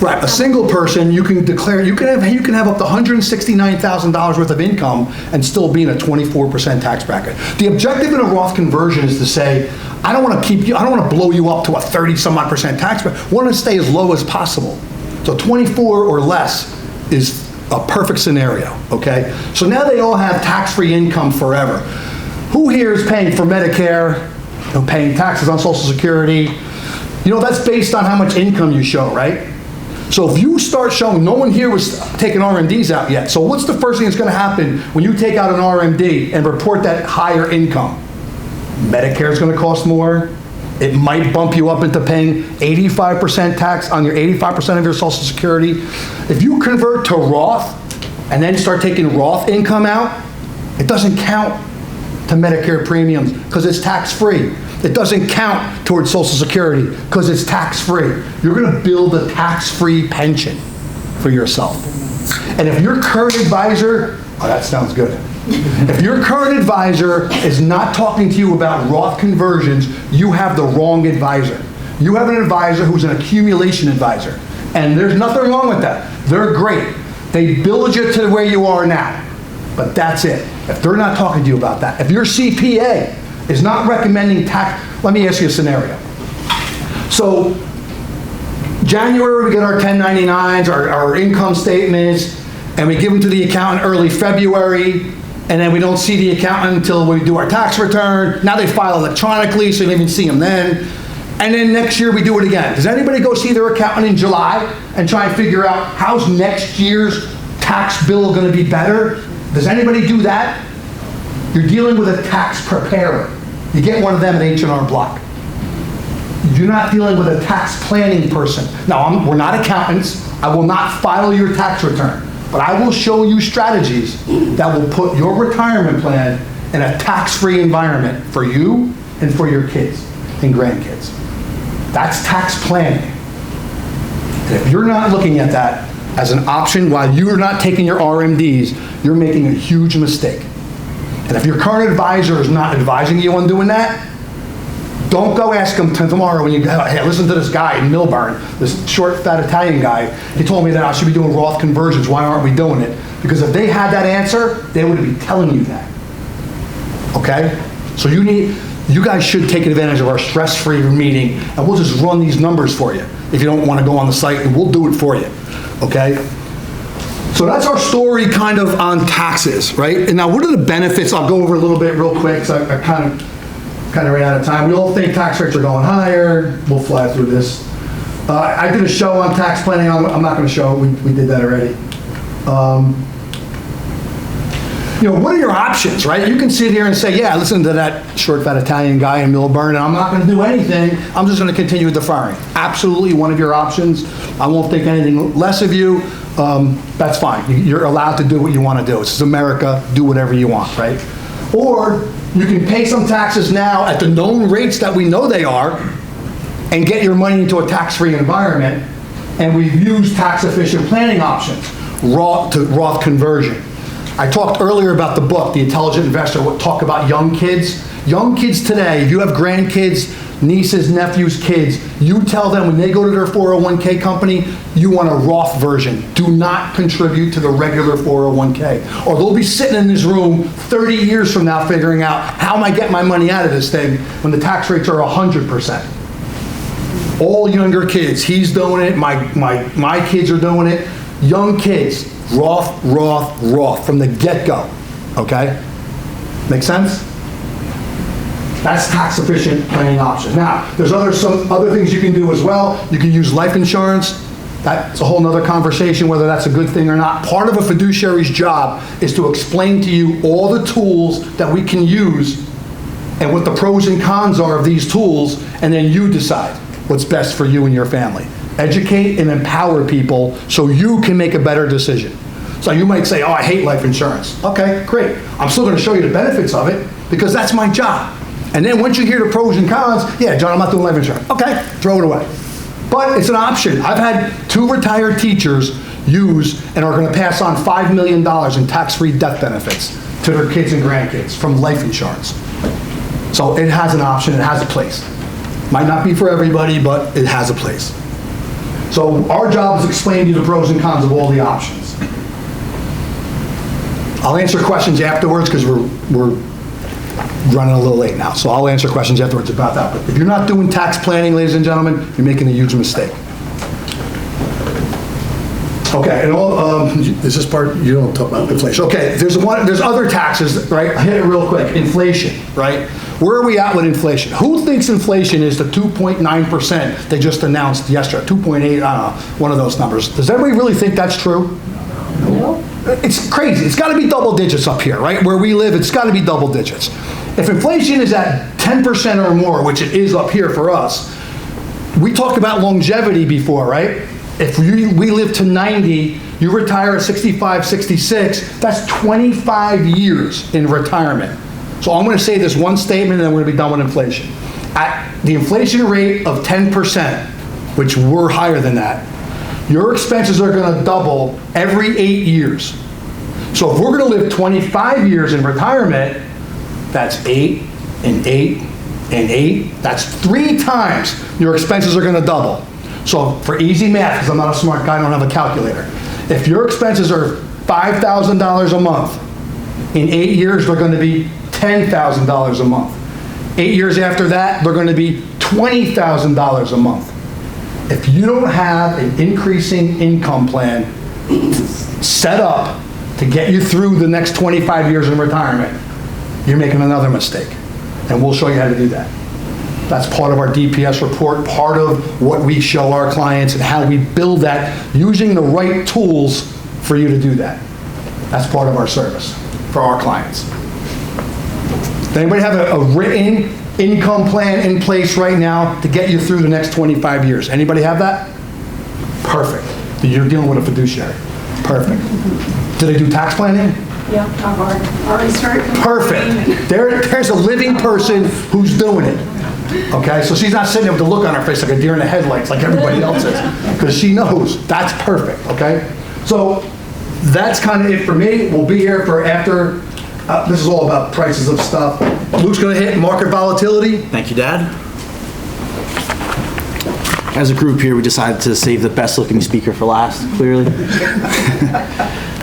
Right, a single person, you can declare, you can have up to $169,000 worth of income and still be in a 24% tax bracket. The objective in a Roth conversion is to say, I don't want to blow you up to a 30-some-odd% tax bracket. I want to stay as low as possible. So 24 or less is a perfect scenario, okay? So now they all have tax-free income forever. Who here is paying for Medicare, paying taxes on Social Security? That's based on how much income you show, right? So if you start showing, no one here was taking RMDs out yet. So what's the first thing that's going to happen when you take out an RMD and report that higher income? Medicare is going to cost more. It might bump you up into paying 85% tax on your 85% of your Social Security. If you convert to Roth and then start taking Roth income out, it doesn't count to Medicare premiums because it's tax-free. It doesn't count towards Social Security because it's tax-free. You're going to build a tax-free pension for yourself. And if your current advisor, oh, that sounds good. If your current advisor is not talking to you about Roth conversions, you have the wrong advisor. You have an advisor who's an accumulation advisor. And there's nothing wrong with that. They're great. They build you to where you are now. But that's it. If they're not talking to you about that, if your CPA is not recommending tax, let me ask you a scenario. So January, we get our 1099s, our income statements, and we give them to the accountant early February, and then we don't see the accountant until we do our tax return. Now they file electronically, so you don't even see them then. And then next year we do it again. Does anybody go see their accountant in July and try and figure out how's next year's tax bill going to be better? Does anybody do that? You're dealing with a tax preparer. You get one of them at H&R Block. You're not dealing with a tax planning person. Now, we're not accountants. I will not file your tax return, but I will show you strategies that will put your retirement plan in a tax-free environment for you and for your kids and grandkids. That's tax planning. And if you're not looking at that as an option while you're not taking your RMDs, you're making a huge mistake. And if your current advisor is not advising you on doing that, don't go ask him tomorrow when you go, hey, listen to this guy in Millburn, this short, fat Italian guy. He told me that I should be doing Roth conversions. Why aren't we doing it? Because if they had that answer, they would be telling you that. Okay? So you guys should take advantage of our stress-free meeting, and we'll just run these numbers for you. If you don't want to go on the site, and we'll do it for you. Okay? So that's our story kind of on taxes, right? And now what are the benefits? I'll go over a little bit real quick, because I kind of ran out of time. We all think tax rates are going higher. We'll fly through this. I did a show on tax planning. I'm not going to show it. We did that already. What are your options, right? You can sit here and say, yeah, listen to that short, fat Italian guy in Millburn, and I'm not going to do anything. I'm just going to continue with the firing. Absolutely one of your options. I won't think anything less of you. That's fine. You're allowed to do what you want to do. This is America. Do whatever you want, right? Or you can pay some taxes now at the known rates that we know they are and get your money into a tax-free environment. And we've used tax-efficient planning options, Roth conversion. I talked earlier about the book, The Intelligent Investor. We'll talk about young kids. Young kids today, if you have grandkids, nieces, nephews, kids, you tell them when they go to their 401k company, you want a Roth version. Do not contribute to the regular 401k. Or they'll be sitting in this room 30 years from now figuring out, how am I getting my money out of this thing when the tax rates are 100%. All younger kids, he's doing it, my kids are doing it. Young kids, Roth, from the get-go, okay? Make sense? That's tax-efficient planning option. Now, there's some other things you can do as well. You can use life insurance. That's a whole nother conversation, whether that's a good thing or not. Part of a fiduciary's job is to explain to you all the tools that we can use and what the pros and cons are of these tools, and then you decide what's best for you and your family. Educate and empower people so you can make a better decision. So you might say, oh, I hate life insurance. Okay, great. I'm still going to show you the benefits of it because that's my job. And then once you hear the pros and cons, yeah, John, I'm not doing life insurance. Okay, throw it away. But it's an option. I've had 2 retired teachers use and are going to pass on $5 million in tax-free death benefits to their kids and grandkids from life insurance. So it has an option, it has a place. Might not be for everybody, but it has a place. So our job is to explain to you the pros and cons of all the options. I'll answer questions afterwards because we're running a little late now. So I'll answer questions afterwards about that. But if you're not doing tax planning, ladies and gentlemen, you're making a huge mistake. Okay, and is this part, you don't talk about inflation. Okay, there's other taxes, right? I'll hit it real quick. Inflation, right? Where are we at with inflation? Who thinks inflation is the 2.9% they just announced yesterday? 2.8, I don't know, one of those numbers. Does everybody really think that's true? No. It's crazy. It's got to be double digits up here, right? Where we live, it's got to be double digits. If inflation is at 10% or more, which it is up here for us, we talked about longevity before, right? If we live to 90, you retire at 65, 66, that's 25 years in retirement. So I'm going to say this one statement and then we're going to be done with inflation. At the inflation rate of 10%, which we're higher than that, your expenses are going to double every 8 years. So if we're going to live 25 years in retirement, that's 8 and 8 and 8. That's 3 times your expenses are going to double. So for easy math, because I'm not a smart guy, I don't have a calculator. If your expenses are $5,000 a month, in 8 years they're going to be $10,000 a month. 8 years after that, they're going to be $20,000 a month. If you don't have an increasing income plan set up to get you through the next 25 years in retirement, you're making another mistake. And we'll show you how to do that. That's part of our DPS report, part of what we show our clients and how we build that using the right tools for you to do that. That's part of our service for our clients. Does anybody have a written income plan in place right now to get you through the next 25 years? Anybody have that? Perfect. You're dealing with a fiduciary. Perfect. Do they do tax planning? Yeah, I've already started. Perfect. There's a living person who's doing it. Okay, so she's not sitting there with the look on her face like a deer in the headlights like everybody else is, because she knows that's perfect, okay? So that's kind of it for me. We'll be here for after, this is all about prices of stuff. Luke's gonna hit market volatility. Thank you, Dad. As a group here, we decided to save the best looking speaker for last, clearly.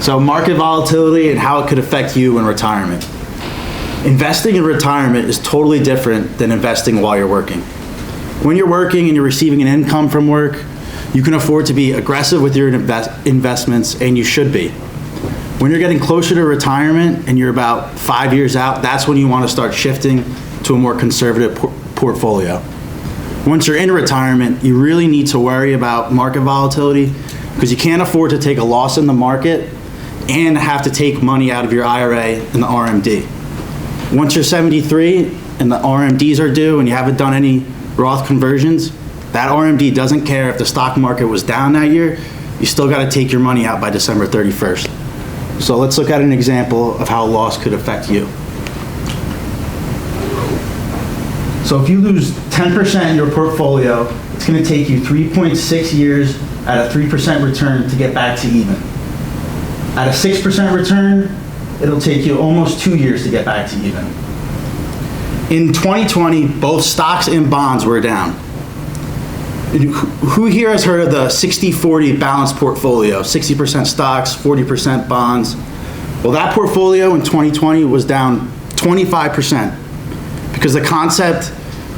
So market volatility and how it could affect you in retirement. Investing in retirement is totally different than investing while you're working. When you're working and you're receiving an income from work, you can afford to be aggressive with your investments, and you should be. When you're getting closer to retirement and you're about 5 years out, that's when you want to start shifting to a more conservative portfolio. Once you're in retirement, you really need to worry about market volatility because you can't afford to take a loss in the market and have to take money out of your IRA and the RMD. Once you're 73 and the RMDs are due and you haven't done any Roth conversions, that RMD doesn't care if the stock market was down that year, you still got to take your money out by December 31st. So let's look at an example of how a loss could affect you. So if you lose 10% in your portfolio, it's going to take you 3.6 years at a 3% return to get back to even. At a 6% return, it'll take you almost 2 years to get back to even. In 2020, both stocks and bonds were down. Who here has heard of the 60-40 balanced portfolio? 60% stocks, 40% bonds. Well, that portfolio in 2020 was down 25% because the concept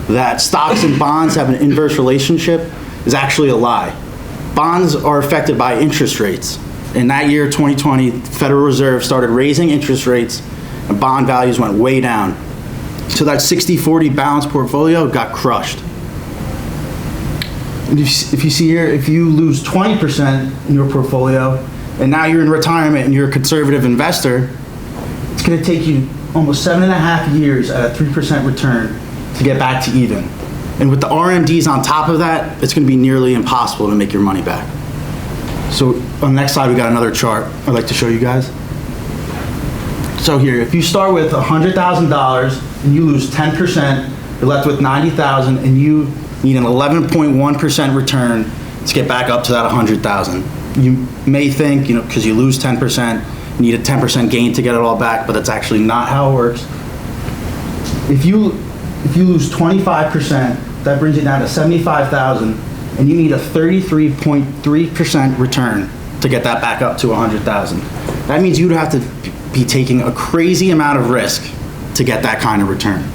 that stocks and bonds have an inverse relationship is actually a lie. Bonds are affected by interest rates. In that year, 2020, the Federal Reserve started raising interest rates and bond values went way down. So that 60-40 balanced portfolio got crushed. If you see here, if you lose 20% in your portfolio and now you're in retirement and you're a conservative investor, it's going to take you almost 7.5 years at a 3% return to get back to even. And with the RMDs on top of that, it's going to be nearly impossible to make your money back. So on the next slide, we got another chart I'd like to show you guys. So here, if you start with $100,000 and you lose 10%, you're left with $90,000 and you need an 11.1% return to get back up to that $100,000. You may think, because you lose 10%, you need a 10% gain to get it all back, but that's actually not how it works. If you lose 25%, that brings it down to $75,000, and you need a 33.3% return to get that back up to $100,000. That means you'd have to be taking a crazy amount of risk to get that kind of return.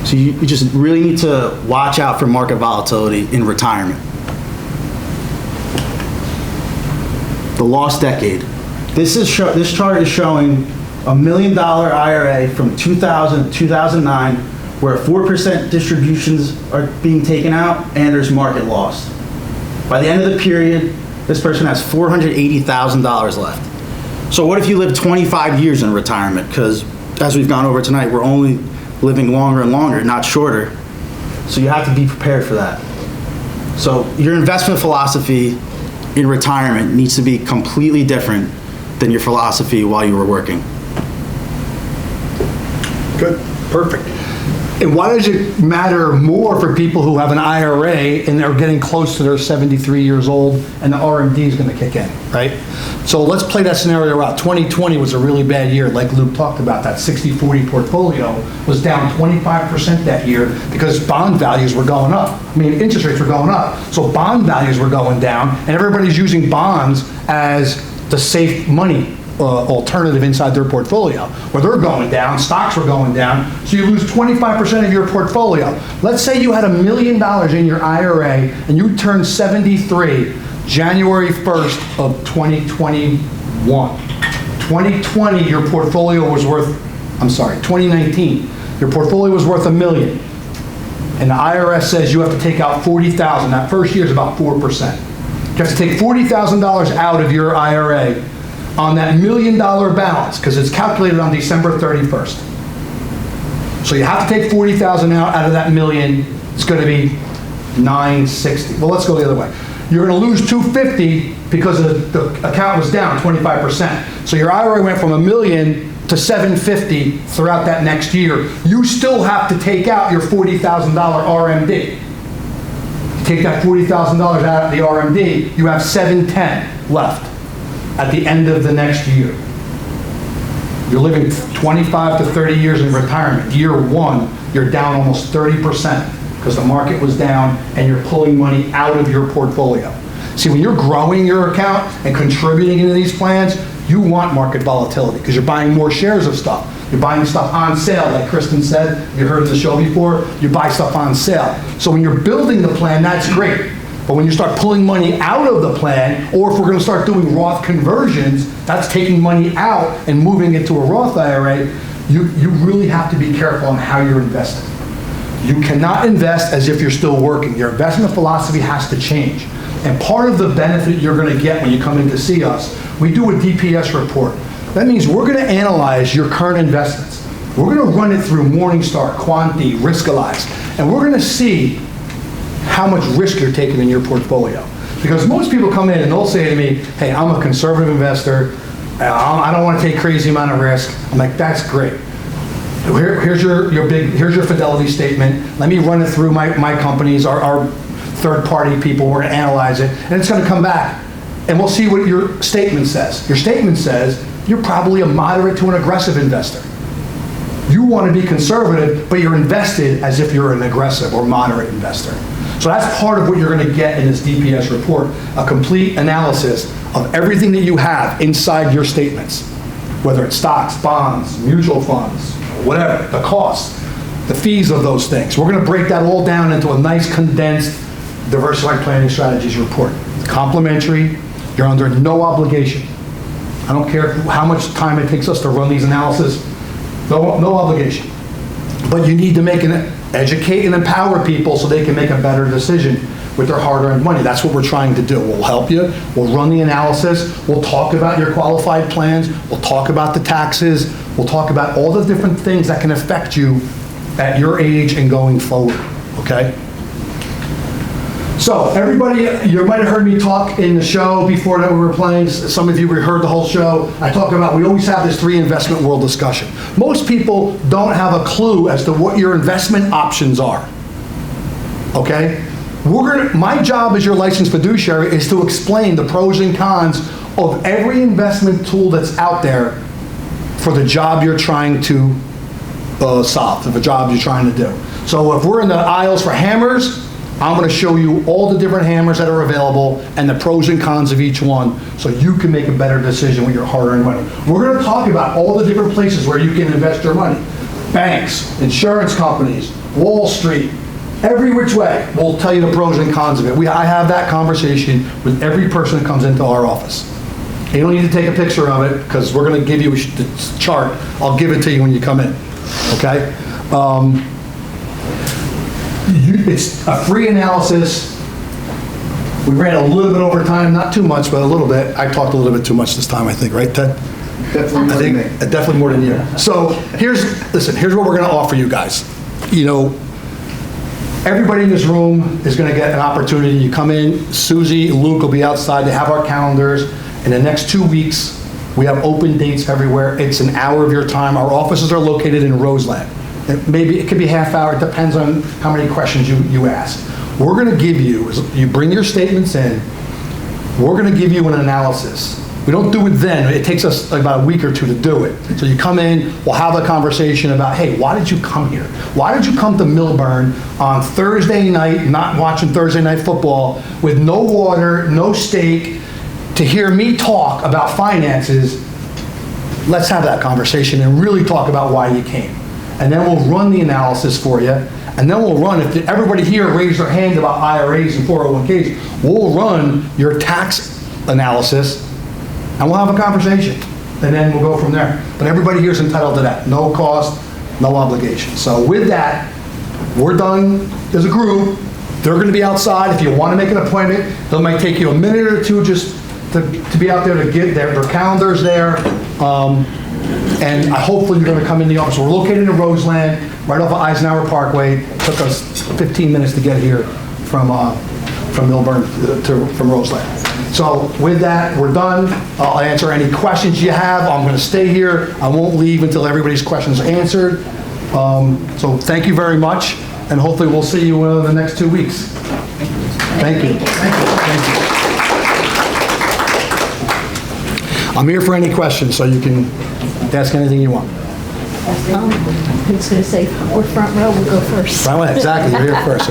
So you just really need to watch out for market volatility in retirement. The lost decade. This chart is showing a $1 million IRA from 2000 to 2009 where 4% distributions are being taken out and there's market loss. By the end of the period, this person has $480,000 left. So what if you live 25 years in retirement? Because as we've gone over tonight, we're only living longer and longer, not shorter. So you have to be prepared for that. So your investment philosophy in retirement needs to be completely different than your philosophy while you were working. Good, perfect. And why does it matter more for people who have an IRA and they're getting close to their 73 years old and the RMD is going to kick in, right? So let's play that scenario out. 2020 was a really bad year, like Luke talked about. That 60-40 portfolio was down 25% that year because bond values were going up. I mean, interest rates were going up. So bond values were going down, and everybody's using bonds as the safe money alternative inside their portfolio. Well, they're going down, stocks were going down, so you lose 25% of your portfolio. Let's say you had $1 million in your IRA and you turned 73 January 1st of 2021. 2020, your portfolio was worth, 2019, your portfolio was worth $1 million. And the IRS says you have to take out $40,000. That first year is about 4%. You have to take $40,000 out of your IRA on that $1 million balance, because it's calculated on December 31st. So you have to take $40,000 out of that $1 million. It's going to be $960. Well, let's go the other way. You're going to lose $250 because the account was down 25%. So your IRA went from $1 million to $750 throughout that next year. You still have to take out your $40,000 RMD. Take that $40,000 out of the RMD, you have $710 left at the end of the next year. You're living 25 to 30 years in retirement. Year one, you're down almost 30% because the market was down and you're pulling money out of your portfolio. See, when you're growing your account and contributing into these plans, You want market volatility because you're buying more shares of stuff. You're buying stuff on sale, like Kristen said. You heard the show before. You buy stuff on sale. So when you're building the plan, that's great. But when you start pulling money out of the plan, or if we're going to start doing Roth conversions, that's taking money out and moving it to a Roth IRA, you really have to be careful on how you're investing. You cannot invest as if you're still working. Your investment philosophy has to change. And part of the benefit you're going to get when you come in to see us, we do a DPS report. That means we're going to analyze your current investments. We're going to run it through Morningstar, Quanti, Riskalyze, and we're going to see how much risk you're taking in your portfolio. Because most people come in and they'll say to me, hey, I'm a conservative investor. I don't want to take crazy amount of risk. I'm like, that's great. Here's your Fidelity statement. Let me run it through my companies, our third-party people. We're going to analyze it, and it's going to come back. And we'll see what your statement says. Your statement says you're probably a moderate to an aggressive investor. You want to be conservative, but you're invested as if you're an aggressive or moderate investor. So that's part of what you're going to get in this DPS report, a complete analysis of everything that you have inside your statements, whether it's stocks, bonds, mutual funds, whatever, the costs, the fees of those things. We're going to break that all down into a nice condensed diversified planning strategies report. It's complimentary. You're under no obligation. I don't care how much time it takes us to run these analyses. No obligation. But you need to educate and empower people so they can make a better decision with their hard-earned money. That's what we're trying to do. We'll help you. We'll run the analysis. We'll talk about your qualified plans. We'll talk about the taxes. We'll talk about all the different things that can affect you at your age and going forward, okay? So everybody, you might have heard me talk in the show before that we were playing. Some of you heard the whole show. I talk about, we always have this 3 investment world discussion. Most people don't have a clue as to what your investment options are, okay? My job as your licensed fiduciary is to explain the pros and cons of every investment tool that's out there for the job you're trying to solve, for the job you're trying to do. So if we're in the aisles for hammers, I'm going to show you all the different hammers that are available and the pros and cons of each one so you can make a better decision with your hard-earned money. We're going to talk about all the different places where you can invest your money. Banks, insurance companies, Wall Street, every which way. We'll tell you the pros and cons of it. I have that conversation with every person that comes into our office. You don't need to take a picture of it because we're going to give you the chart. I'll give it to you when you come in, okay? It's a free analysis. We ran a little bit over time, not too much, but a little bit. I talked a little bit too much this time, I think, right, Ted? Definitely more than me. Definitely more than you. So here's what we're going to offer you guys. You know, everybody in this room is going to get an opportunity. You come in, Susie, Luke will be outside. They have our calendars. In the next 2 weeks, we have open dates everywhere. It's an hour of your time. Our offices are located in Roseland. Maybe it could be half hour. It depends on how many questions you ask. We're going to give you, you bring your statements in, we're going to give you an analysis. We don't do it then. It takes us about a week or 2 to do it. So you come in, we'll have a conversation about, hey, why did you come here? Why did you come to Millburn on Thursday night, not watching Thursday night football, with no water, no steak, to hear me talk about finances? Let's have that conversation and really talk about why you came. And then we'll run the analysis for you. And then we'll run, if everybody here raised their hand about IRAs and 401ks, we'll run your tax analysis and we'll have a conversation. And then we'll go from there. But everybody here is entitled to that. No cost, no obligation. So with that, we're done as a group. They're going to be outside. If you want to make an appointment, it might take you a minute or 2 just to be out there to get their calendars there. And hopefully you're going to come in the office. We're located in Roseland, right off of Eisenhower Parkway. It took us 15 minutes to get here from Millburn from Roseland. So with that, we're done. I'll answer any questions you have. I'm going to stay here. I won't leave until everybody's questions are answered. So thank you very much, and hopefully we'll see you in the next 2 weeks. Thank you. Thank you. I'm here for any questions, so you can ask anything you want. Who's going to say, we're front row, we'll go first. Exactly, you're here first.